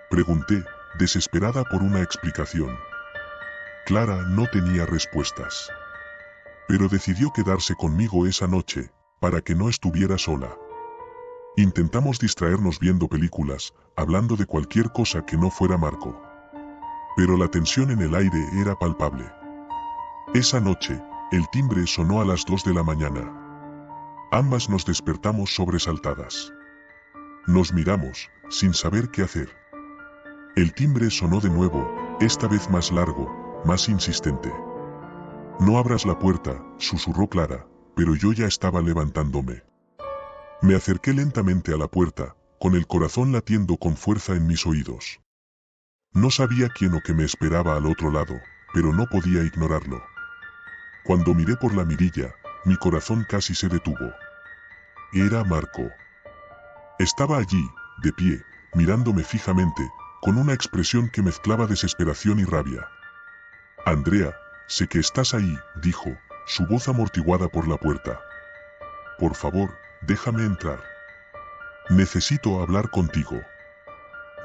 Pregunté, desesperada por una explicación. Clara no tenía respuestas. Pero decidió quedarse conmigo esa noche, para que no estuviera sola. Intentamos distraernos viendo películas, hablando de cualquier cosa que no fuera Marco. Pero la tensión en el aire era palpable. Esa noche, el timbre sonó a las 2 de la mañana. Ambas nos despertamos sobresaltadas. Nos miramos, sin saber qué hacer. El timbre sonó de nuevo, esta vez más largo, más insistente. No abras la puerta, susurró Clara, pero yo ya estaba levantándome. Me acerqué lentamente a la puerta, con el corazón latiendo con fuerza en mis oídos. No sabía quién o qué me esperaba al otro lado, pero no podía ignorarlo. Cuando miré por la mirilla, mi corazón casi se detuvo. Era Marco. Estaba allí, de pie, mirándome fijamente, con una expresión que mezclaba desesperación y rabia. Andrea, sé que estás ahí, dijo, su voz amortiguada por la puerta. Por favor, déjame entrar. Necesito hablar contigo.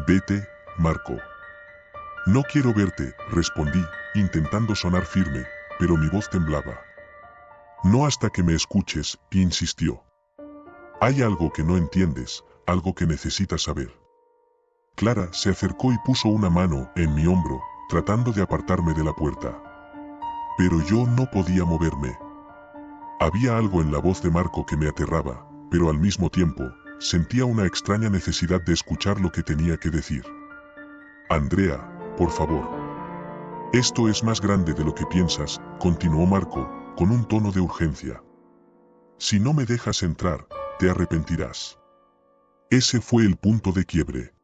Vete, Marco. No quiero verte, respondí, intentando sonar firme, pero mi voz temblaba. No hasta que me escuches, insistió. Hay algo que no entiendes, algo que necesitas saber. Clara se acercó y puso una mano en mi hombro, tratando de apartarme de la puerta. Pero yo no podía moverme. Había algo en la voz de Marco que me aterraba, pero al mismo tiempo, sentía una extraña necesidad de escuchar lo que tenía que decir. Andrea, por favor. Esto es más grande de lo que piensas, continuó Marco, con un tono de urgencia. Si no me dejas entrar, te arrepentirás. Ese fue el punto de quiebre.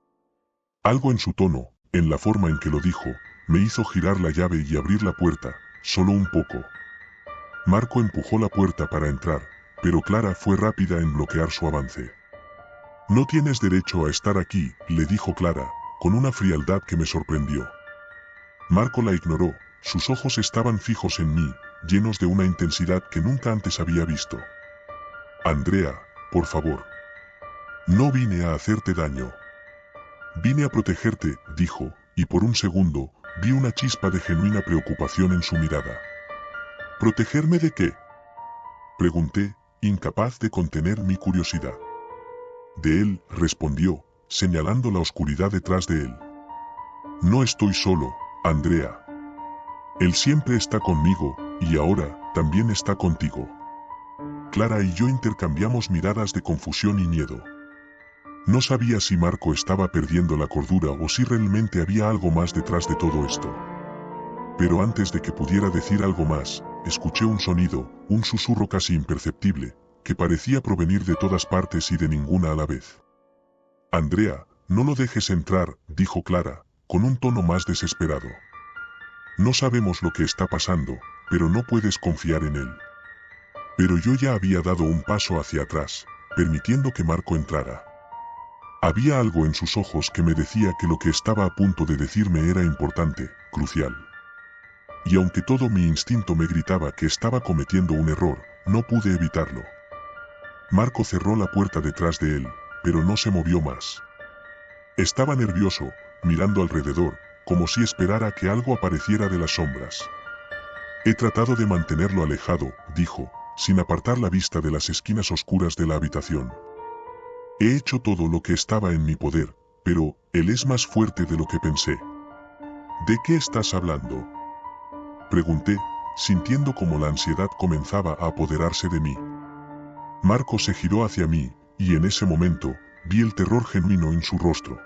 Algo en su tono, en la forma en que lo dijo, me hizo girar la llave y abrir la puerta, solo un poco. Marco empujó la puerta para entrar, pero Clara fue rápida en bloquear su avance. No tienes derecho a estar aquí, le dijo Clara, con una frialdad que me sorprendió. Marco la ignoró, sus ojos estaban fijos en mí, llenos de una intensidad que nunca antes había visto. Andrea, por favor. No vine a hacerte daño. Vine a protegerte, dijo, y por un segundo, vi una chispa de genuina preocupación en su mirada. ¿Protegerme de qué? Pregunté, incapaz de contener mi curiosidad. De él, respondió, señalando la oscuridad detrás de él. No estoy solo, Andrea. Él siempre está conmigo, y ahora, también está contigo. Clara y yo intercambiamos miradas de confusión y miedo. No sabía si Marco estaba perdiendo la cordura o si realmente había algo más detrás de todo esto. Pero antes de que pudiera decir algo más, escuché un sonido, un susurro casi imperceptible, que parecía provenir de todas partes y de ninguna a la vez. Andrea, no lo dejes entrar, dijo Clara, con un tono más desesperado. No sabemos lo que está pasando, pero no puedes confiar en él. Pero yo ya había dado un paso hacia atrás, permitiendo que Marco entrara. Había algo en sus ojos que me decía que lo que estaba a punto de decirme era importante, crucial. Y aunque todo mi instinto me gritaba que estaba cometiendo un error, no pude evitarlo. Marco cerró la puerta detrás de él, pero no se movió más. Estaba nervioso, mirando alrededor, como si esperara que algo apareciera de las sombras. He tratado de mantenerlo alejado, dijo, sin apartar la vista de las esquinas oscuras de la habitación. He hecho todo lo que estaba en mi poder, pero él es más fuerte de lo que pensé. ¿De qué estás hablando? Pregunté, sintiendo como la ansiedad comenzaba a apoderarse de mí. Marco se giró hacia mí, y en ese momento, vi el terror genuino en su rostro.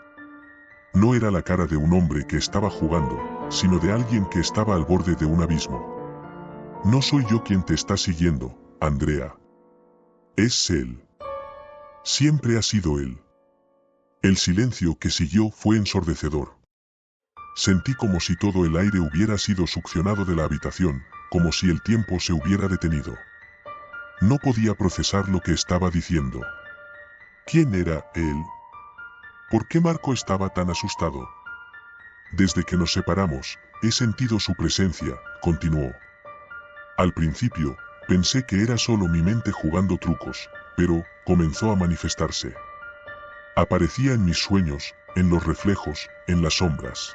No era la cara de un hombre que estaba jugando, sino de alguien que estaba al borde de un abismo. No soy yo quien te está siguiendo, Andrea. Es él. Siempre ha sido él. El silencio que siguió fue ensordecedor. Sentí como si todo el aire hubiera sido succionado de la habitación, como si el tiempo se hubiera detenido. No podía procesar lo que estaba diciendo. ¿Quién era él? ¿Por qué Marco estaba tan asustado? Desde que nos separamos, he sentido su presencia, continuó. Al principio, pensé que era solo mi mente jugando trucos, pero comenzó a manifestarse. Aparecía en mis sueños, en los reflejos, en las sombras.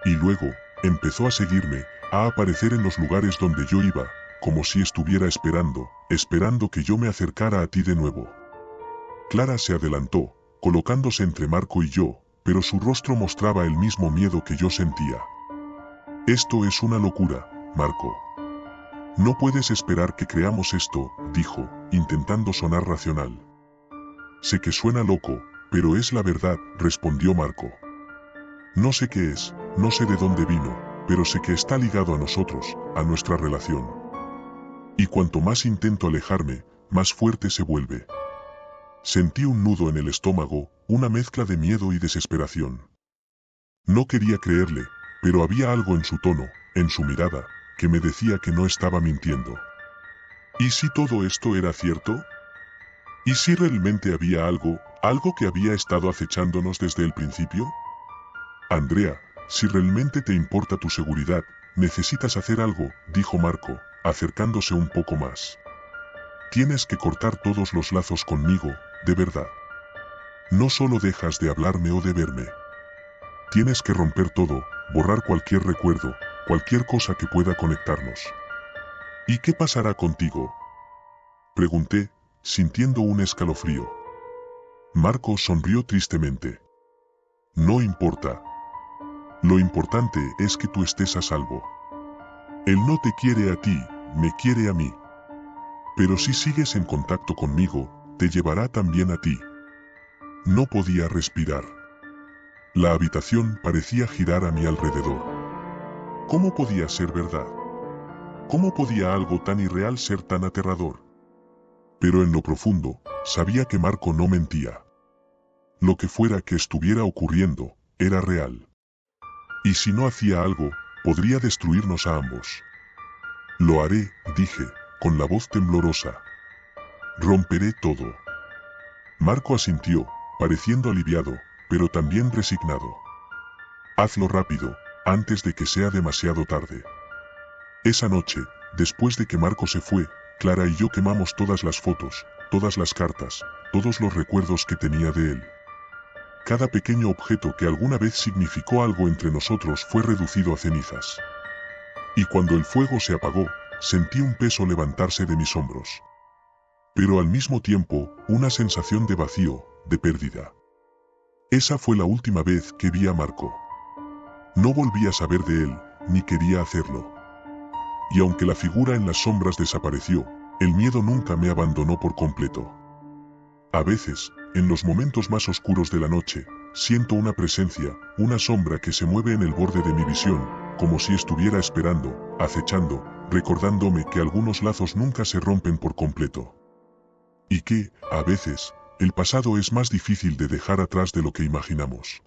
Y luego, empezó a seguirme, a aparecer en los lugares donde yo iba, como si estuviera esperando que yo me acercara a ti de nuevo. Clara se adelantó, colocándose entre Marco y yo, pero su rostro mostraba el mismo miedo que yo sentía. Esto es una locura, Marco. No puedes esperar que creamos esto, dijo, intentando sonar racional. Sé que suena loco, pero es la verdad, respondió Marco. No sé qué es, no sé de dónde vino, pero sé que está ligado a nosotros, a nuestra relación. Y cuanto más intento alejarme, más fuerte se vuelve. Sentí un nudo en el estómago, una mezcla de miedo y desesperación. No quería creerle, pero había algo en su tono, en su mirada, que me decía que no estaba mintiendo. ¿Y si todo esto era cierto? ¿Y si realmente había algo que había estado acechándonos desde el principio? Andrea, si realmente te importa tu seguridad, necesitas hacer algo, dijo Marco, acercándose un poco más. Tienes que cortar todos los lazos conmigo, de verdad. No solo dejas de hablarme o de verme. Tienes que romper todo, borrar cualquier recuerdo, cualquier cosa que pueda conectarnos. ¿Y qué pasará contigo? Pregunté, sintiendo un escalofrío. Marco sonrió tristemente. No importa. Lo importante es que tú estés a salvo. Él no te quiere a ti, me quiere a mí. Pero si sigues en contacto conmigo, te llevará también a ti. No podía respirar. La habitación parecía girar a mi alrededor. ¿Cómo podía ser verdad? ¿Cómo podía algo tan irreal ser tan aterrador? Pero en lo profundo, sabía que Marco no mentía. Lo que fuera que estuviera ocurriendo, era real. Y si no hacía algo, podría destruirnos a ambos. Lo haré, dije, con la voz temblorosa. Romperé todo. Marco asintió, pareciendo aliviado, pero también resignado. Hazlo rápido, antes de que sea demasiado tarde. Esa noche, después de que Marco se fue, Clara y yo quemamos todas las fotos, todas las cartas, todos los recuerdos que tenía de él. Cada pequeño objeto que alguna vez significó algo entre nosotros fue reducido a cenizas. Y cuando el fuego se apagó, sentí un peso levantarse de mis hombros. Pero al mismo tiempo, una sensación de vacío, de pérdida. Esa fue la última vez que vi a Marco. No volví a saber de él, ni quería hacerlo. Y aunque la figura en las sombras desapareció, el miedo nunca me abandonó por completo. A veces, en los momentos más oscuros de la noche, siento una presencia, una sombra que se mueve en el borde de mi visión, como si estuviera esperando, acechando, recordándome que algunos lazos nunca se rompen por completo. Y que, a veces, el pasado es más difícil de dejar atrás de lo que imaginamos.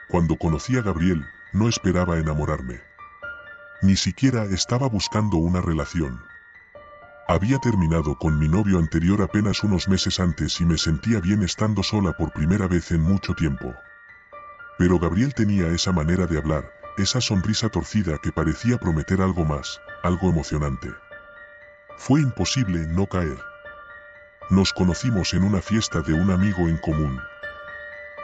Cuando conocí a Gabriel, no esperaba enamorarme. Ni siquiera estaba buscando una relación. Había terminado con mi novio anterior apenas unos meses antes y me sentía bien estando sola por primera vez en mucho tiempo. Pero Gabriel tenía esa manera de hablar, esa sonrisa torcida que parecía prometer algo más, algo emocionante. Fue imposible no caer. Nos conocimos en una fiesta de un amigo en común.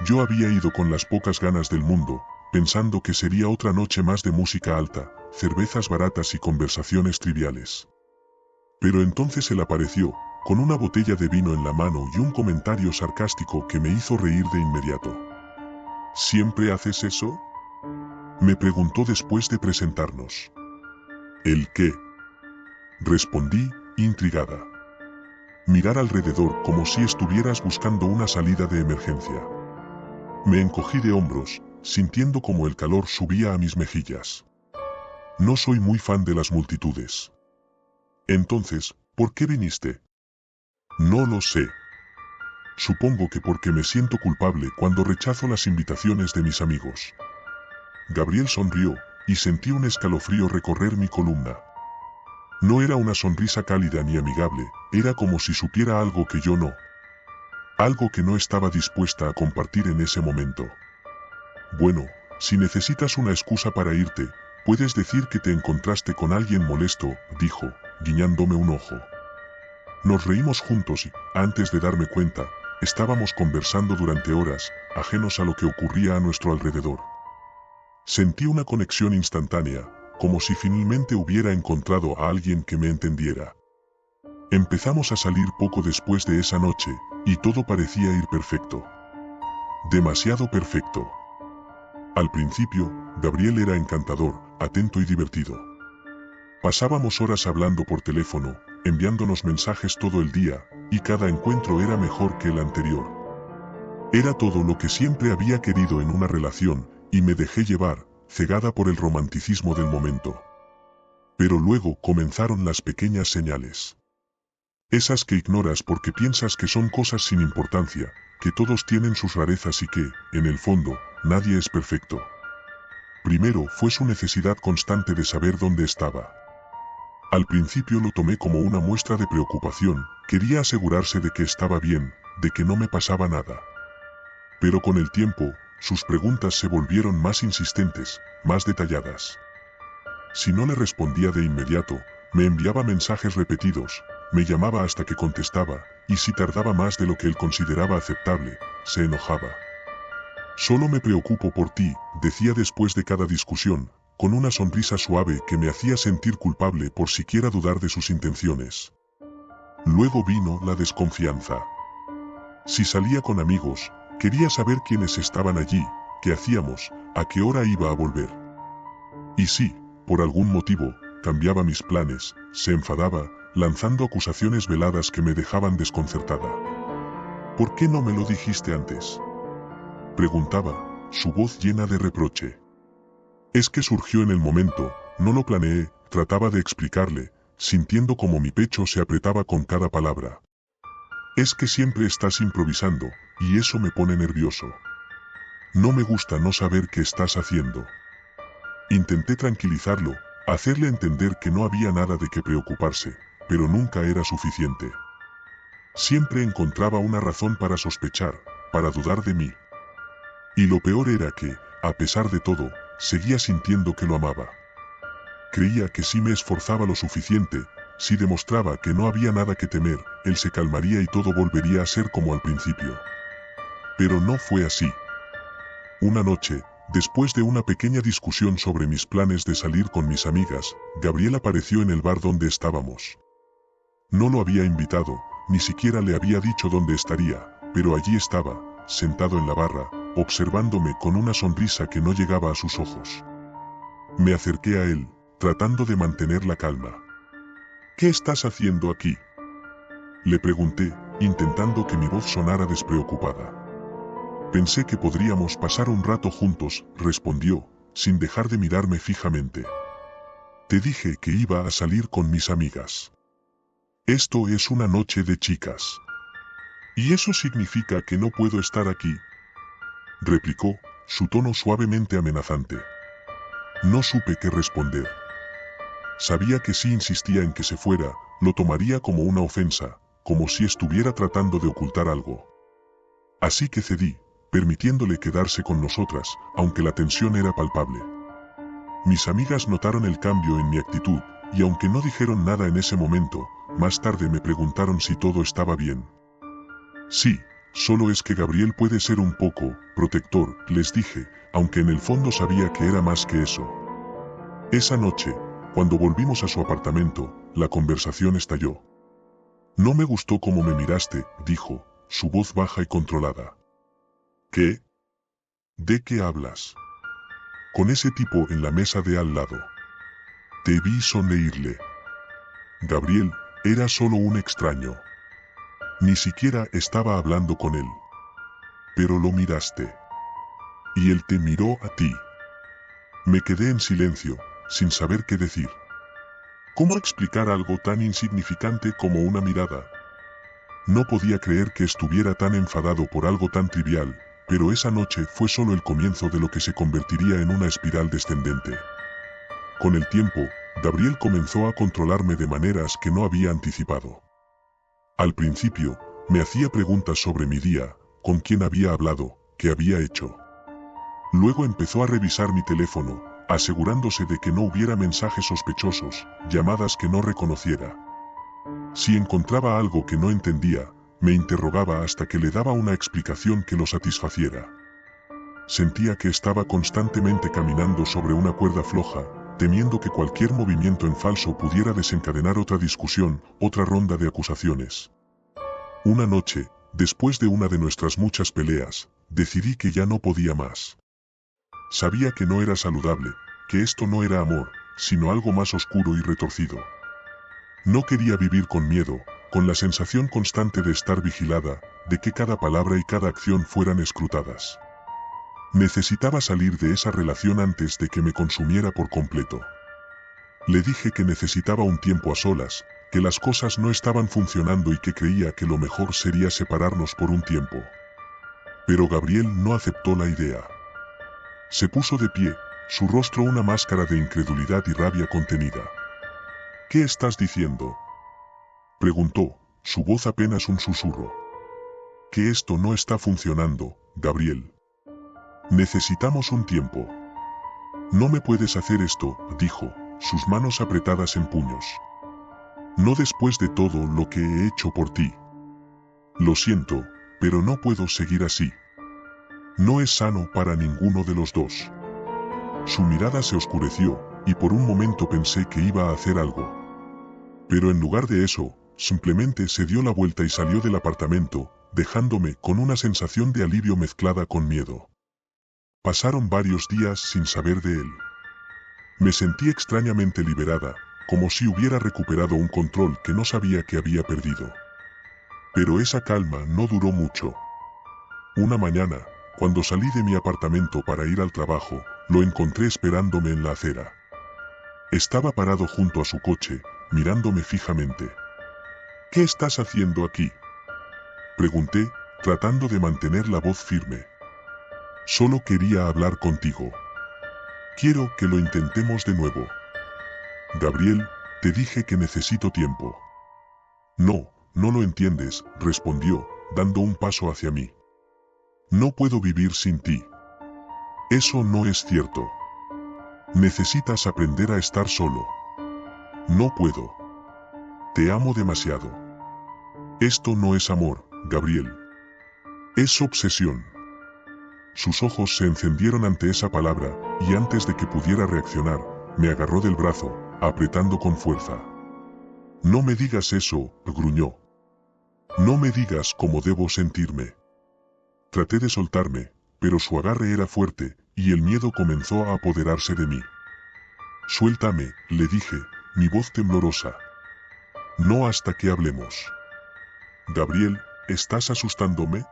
Yo había ido con las pocas ganas del mundo, pensando que sería otra noche más de música alta, cervezas baratas y conversaciones triviales. Pero entonces él apareció, con una botella de vino en la mano y un comentario sarcástico que me hizo reír de inmediato. ¿Siempre haces eso?, me preguntó después de presentarnos. ¿El qué?, respondí, intrigada. Mirar alrededor como si estuvieras buscando una salida de emergencia. Me encogí de hombros, sintiendo como el calor subía a mis mejillas. No soy muy fan de las multitudes. Entonces, ¿por qué viniste? No lo sé. Supongo que porque me siento culpable cuando rechazo las invitaciones de mis amigos. Gabriel sonrió, y sentí un escalofrío recorrer mi columna. No era una sonrisa cálida ni amigable, era como si supiera algo que yo no. Algo que no estaba dispuesta a compartir en ese momento. Bueno, si necesitas una excusa para irte, puedes decir que te encontraste con alguien molesto, dijo, guiñándome un ojo. Nos reímos juntos y, antes de darme cuenta, estábamos conversando durante horas, ajenos a lo que ocurría a nuestro alrededor. Sentí una conexión instantánea, como si finalmente hubiera encontrado a alguien que me entendiera. Empezamos a salir poco después de esa noche, y todo parecía ir perfecto. Demasiado perfecto. Al principio, Gabriel era encantador, atento y divertido. Pasábamos horas hablando por teléfono, enviándonos mensajes todo el día, y cada encuentro era mejor que el anterior. Era todo lo que siempre había querido en una relación, y me dejé llevar, cegada por el romanticismo del momento. Pero luego comenzaron las pequeñas señales. Esas que ignoras porque piensas que son cosas sin importancia, que todos tienen sus rarezas y que, en el fondo, nadie es perfecto. Primero fue su necesidad constante de saber dónde estaba. Al principio lo tomé como una muestra de preocupación, quería asegurarse de que estaba bien, de que no me pasaba nada. Pero con el tiempo, sus preguntas se volvieron más insistentes, más detalladas. Si no le respondía de inmediato, me enviaba mensajes repetidos, me llamaba hasta que contestaba, y si tardaba más de lo que él consideraba aceptable, se enojaba. Solo me preocupo por ti, decía después de cada discusión, con una sonrisa suave que me hacía sentir culpable por siquiera dudar de sus intenciones. Luego vino la desconfianza. Si salía con amigos, quería saber quiénes estaban allí, qué hacíamos, a qué hora iba a volver. Y si, por algún motivo, cambiaba mis planes, se enfadaba, lanzando acusaciones veladas que me dejaban desconcertada. ¿Por qué no me lo dijiste antes?, preguntaba, su voz llena de reproche. Es que surgió en el momento, no lo planeé, trataba de explicarle, sintiendo como mi pecho se apretaba con cada palabra. Es que siempre estás improvisando, y eso me pone nervioso. No me gusta no saber qué estás haciendo. Intenté tranquilizarlo, hacerle entender que no había nada de qué preocuparse, pero nunca era suficiente. Siempre encontraba una razón para sospechar, para dudar de mí. Y lo peor era que, a pesar de todo, seguía sintiendo que lo amaba. Creía que si me esforzaba lo suficiente, si demostraba que no había nada que temer, él se calmaría y todo volvería a ser como al principio. Pero no fue así. Una noche, después de una pequeña discusión sobre mis planes de salir con mis amigas, Gabriel apareció en el bar donde estábamos. No lo había invitado, ni siquiera le había dicho dónde estaría, pero allí estaba, sentado en la barra, observándome con una sonrisa que no llegaba a sus ojos. Me acerqué a él, tratando de mantener la calma. ¿Qué estás haciendo aquí?, le pregunté, intentando que mi voz sonara despreocupada. Pensé que podríamos pasar un rato juntos, respondió, sin dejar de mirarme fijamente. Te dije que iba a salir con mis amigas. Esto es una noche de chicas. ¿Y eso significa que no puedo estar aquí?, replicó, su tono suavemente amenazante. No supe qué responder. Sabía que si insistía en que se fuera, lo tomaría como una ofensa, como si estuviera tratando de ocultar algo. Así que cedí, permitiéndole quedarse con nosotras, aunque la tensión era palpable. Mis amigas notaron el cambio en mi actitud, y aunque no dijeron nada en ese momento, más tarde me preguntaron si todo estaba bien. Sí, solo es que Gabriel puede ser un poco protector, les dije, aunque en el fondo sabía que era más que eso. Esa noche, cuando volvimos a su apartamento, la conversación estalló. No me gustó cómo me miraste, dijo, su voz baja y controlada. ¿Qué? ¿De qué hablas? Con ese tipo en la mesa de al lado. Te vi sonreírle. Gabriel, Era solo un extraño. Ni siquiera estaba hablando con él. Pero lo miraste. Y él te miró a ti. Me quedé en silencio, sin saber qué decir. ¿Cómo explicar algo tan insignificante como una mirada? No podía creer que estuviera tan enfadado por algo tan trivial, pero esa noche fue solo el comienzo de lo que se convertiría en una espiral descendente. Con el tiempo, Gabriel comenzó a controlarme de maneras que no había anticipado. Al principio, me hacía preguntas sobre mi día, con quién había hablado, qué había hecho. Luego empezó a revisar mi teléfono, asegurándose de que no hubiera mensajes sospechosos, llamadas que no reconociera. Si encontraba algo que no entendía, me interrogaba hasta que le daba una explicación que lo satisfaciera. Sentía que estaba constantemente caminando sobre una cuerda floja, temiendo que cualquier movimiento en falso pudiera desencadenar otra discusión, otra ronda de acusaciones. Una noche, después de una de nuestras muchas peleas, decidí que ya no podía más. Sabía que no era saludable, que esto no era amor, sino algo más oscuro y retorcido. No quería vivir con miedo, con la sensación constante de estar vigilada, de que cada palabra y cada acción fueran escrutadas. Necesitaba salir de esa relación antes de que me consumiera por completo. Le dije que necesitaba un tiempo a solas, que las cosas no estaban funcionando y que creía que lo mejor sería separarnos por un tiempo. Pero Gabriel no aceptó la idea. Se puso de pie, su rostro una máscara de incredulidad y rabia contenida. ¿Qué estás diciendo?, preguntó, su voz apenas un susurro. Que esto no está funcionando, Gabriel. Necesitamos un tiempo. No me puedes hacer esto, dijo, sus manos apretadas en puños. No después de todo lo que he hecho por ti. Lo siento, pero no puedo seguir así. No es sano para ninguno de los dos. Su mirada se oscureció, y por un momento pensé que iba a hacer algo. Pero en lugar de eso, simplemente se dio la vuelta y salió del apartamento, dejándome con una sensación de alivio mezclada con miedo. Pasaron varios días sin saber de él. Me sentí extrañamente liberada, como si hubiera recuperado un control que no sabía que había perdido. Pero esa calma no duró mucho. Una mañana, cuando salí de mi apartamento para ir al trabajo, lo encontré esperándome en la acera. Estaba parado junto a su coche, mirándome fijamente. ¿Qué estás haciendo aquí?, pregunté, tratando de mantener la voz firme. Solo quería hablar contigo. Quiero que lo intentemos de nuevo. Gabriel, te dije que necesito tiempo. No, no lo entiendes, respondió, dando un paso hacia mí. No puedo vivir sin ti. Eso no es cierto. Necesitas aprender a estar solo. No puedo. Te amo demasiado. Esto no es amor, Gabriel. Es obsesión. Sus ojos se encendieron ante esa palabra, y antes de que pudiera reaccionar, me agarró del brazo, apretando con fuerza. No me digas eso, gruñó. No me digas cómo debo sentirme. Traté de soltarme, pero su agarre era fuerte, y el miedo comenzó a apoderarse de mí. Suéltame, le dije, mi voz temblorosa. No hasta que hablemos. Gabriel, ¿estás asustándome?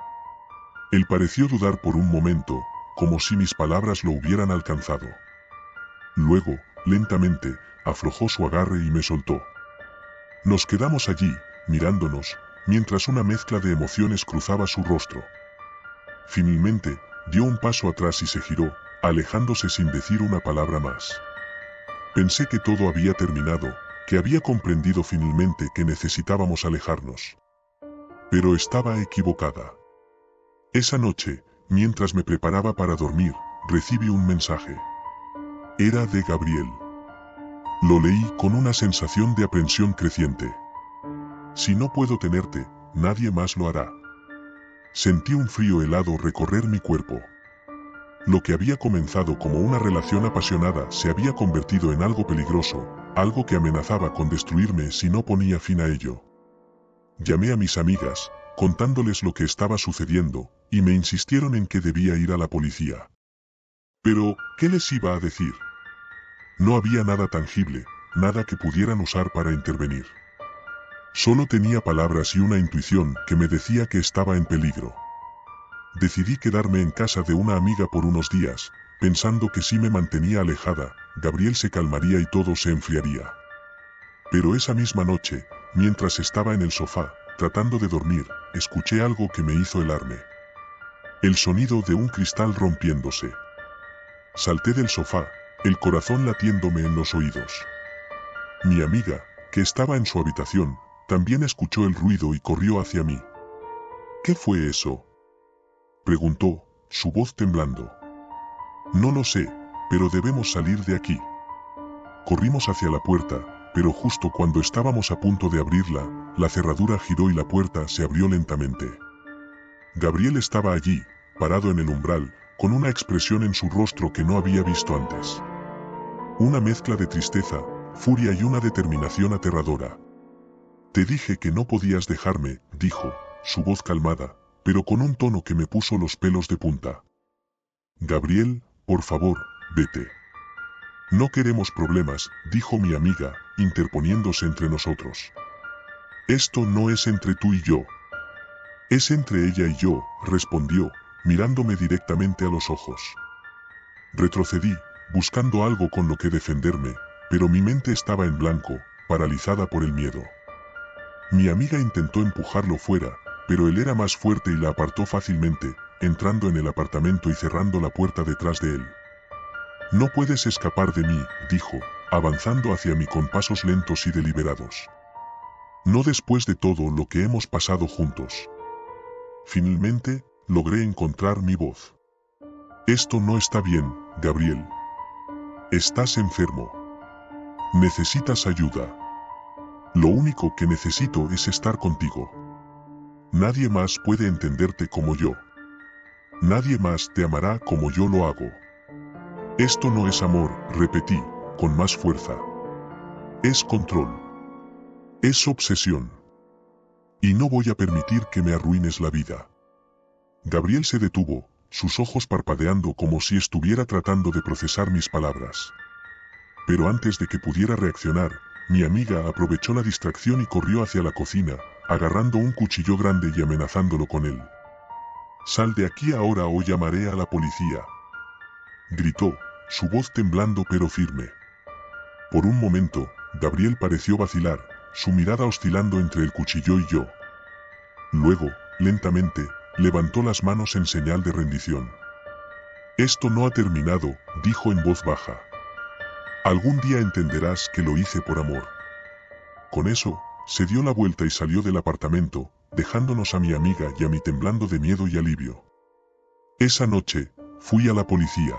Él pareció dudar por un momento, como si mis palabras lo hubieran alcanzado. Luego, lentamente, aflojó su agarre y me soltó. Nos quedamos allí, mirándonos, mientras una mezcla de emociones cruzaba su rostro. Finalmente, dio un paso atrás y se giró, alejándose sin decir una palabra más. Pensé que todo había terminado, que había comprendido finalmente que necesitábamos alejarnos. Pero estaba equivocada. Esa noche, mientras me preparaba para dormir, recibí un mensaje. Era de Gabriel. Lo leí con una sensación de aprensión creciente. Si no puedo tenerte, nadie más lo hará. Sentí un frío helado recorrer mi cuerpo. Lo que había comenzado como una relación apasionada se había convertido en algo peligroso, algo que amenazaba con destruirme si no ponía fin a ello. Llamé a mis amigas, contándoles lo que estaba sucediendo, y me insistieron en que debía ir a la policía. Pero, ¿qué les iba a decir? No había nada tangible, nada que pudieran usar para intervenir. Solo tenía palabras y una intuición que me decía que estaba en peligro. Decidí quedarme en casa de una amiga por unos días, pensando que si me mantenía alejada, Gabriel se calmaría y todo se enfriaría. Pero esa misma noche, mientras estaba en el sofá, tratando de dormir, escuché algo que me hizo helarme. El sonido de un cristal rompiéndose. Salté del sofá, el corazón latiéndome en los oídos. Mi amiga, que estaba en su habitación, también escuchó el ruido y corrió hacia mí. ¿Qué fue eso?, preguntó, su voz temblando. No lo sé, pero debemos salir de aquí. Corrimos hacia la puerta, pero justo cuando estábamos a punto de abrirla, la cerradura giró y la puerta se abrió lentamente. Gabriel estaba allí, parado en el umbral, con una expresión en su rostro que no había visto antes. Una mezcla de tristeza, furia y una determinación aterradora. Te dije que no podías dejarme, dijo, su voz calmada, pero con un tono que me puso los pelos de punta. Gabriel, por favor, vete. No queremos problemas, dijo mi amiga, interponiéndose entre nosotros. Esto no es entre tú y yo. Es entre ella y yo, respondió, mirándome directamente a los ojos. Retrocedí, buscando algo con lo que defenderme, pero mi mente estaba en blanco, paralizada por el miedo. Mi amiga intentó empujarlo fuera, pero él era más fuerte y la apartó fácilmente, entrando en el apartamento y cerrando la puerta detrás de él. No puedes escapar de mí, dijo, avanzando hacia mí con pasos lentos y deliberados. No después de todo lo que hemos pasado juntos. Finalmente, logré encontrar mi voz. Esto no está bien, Gabriel. Estás enfermo. Necesitas ayuda. Lo único que necesito es estar contigo. Nadie más puede entenderte como yo. Nadie más te amará como yo lo hago. Esto no es amor, repetí, con más fuerza. Es control. Es obsesión. Y no voy a permitir que me arruines la vida. Gabriel se detuvo, sus ojos parpadeando como si estuviera tratando de procesar mis palabras. Pero antes de que pudiera reaccionar, mi amiga aprovechó la distracción y corrió hacia la cocina, agarrando un cuchillo grande y amenazándolo con él. Sal de aquí ahora o llamaré a la policía. Gritó, su voz temblando pero firme. Por un momento, Gabriel pareció vacilar, su mirada oscilando entre el cuchillo y yo. Luego, lentamente, levantó las manos en señal de rendición. Esto no ha terminado, dijo en voz baja. Algún día entenderás que lo hice por amor. Con eso, se dio la vuelta y salió del apartamento, dejándonos a mi amiga y a mí temblando de miedo y alivio. Esa noche, fui a la policía.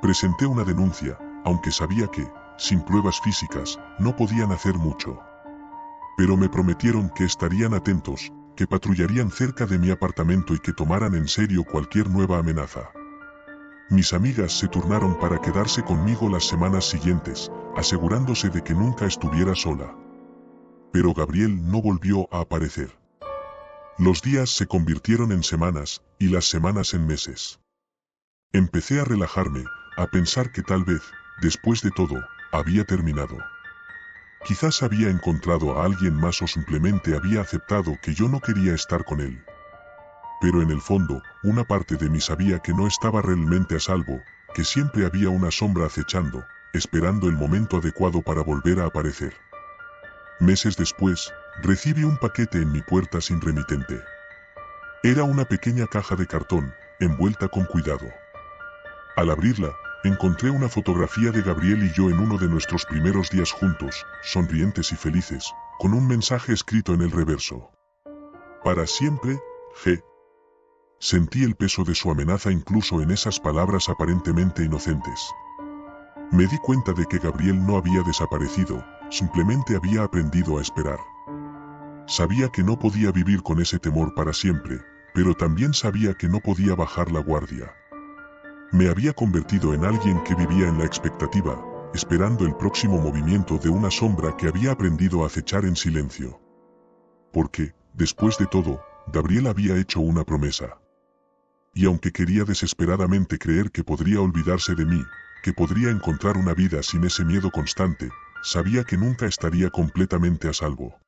Presenté una denuncia, aunque sabía que, sin pruebas físicas, no podían hacer mucho. Pero me prometieron que estarían atentos, que patrullarían cerca de mi apartamento y que tomaran en serio cualquier nueva amenaza. Mis amigas se turnaron para quedarse conmigo las semanas siguientes, asegurándose de que nunca estuviera sola. Pero Gabriel no volvió a aparecer. Los días se convirtieron en semanas, y las semanas en meses. Empecé a relajarme, a pensar que tal vez, después de todo, había terminado. Quizás había encontrado a alguien más o simplemente había aceptado que yo no quería estar con él. Pero en el fondo, una parte de mí sabía que no estaba realmente a salvo, que siempre había una sombra acechando, esperando el momento adecuado para volver a aparecer. Meses después, recibí un paquete en mi puerta sin remitente. Era una pequeña caja de cartón, envuelta con cuidado. Al abrirla, encontré una fotografía de Gabriel y yo en uno de nuestros primeros días juntos, sonrientes y felices, con un mensaje escrito en el reverso. Para siempre, G. Sentí el peso de su amenaza incluso en esas palabras aparentemente inocentes. Me di cuenta de que Gabriel no había desaparecido, simplemente había aprendido a esperar. Sabía que no podía vivir con ese temor para siempre, pero también sabía que no podía bajar la guardia. Me había convertido en alguien que vivía en la expectativa, esperando el próximo movimiento de una sombra que había aprendido a acechar en silencio. Porque, después de todo, Gabriel había hecho una promesa. Y aunque quería desesperadamente creer que podría olvidarse de mí, que podría encontrar una vida sin ese miedo constante, sabía que nunca estaría completamente a salvo.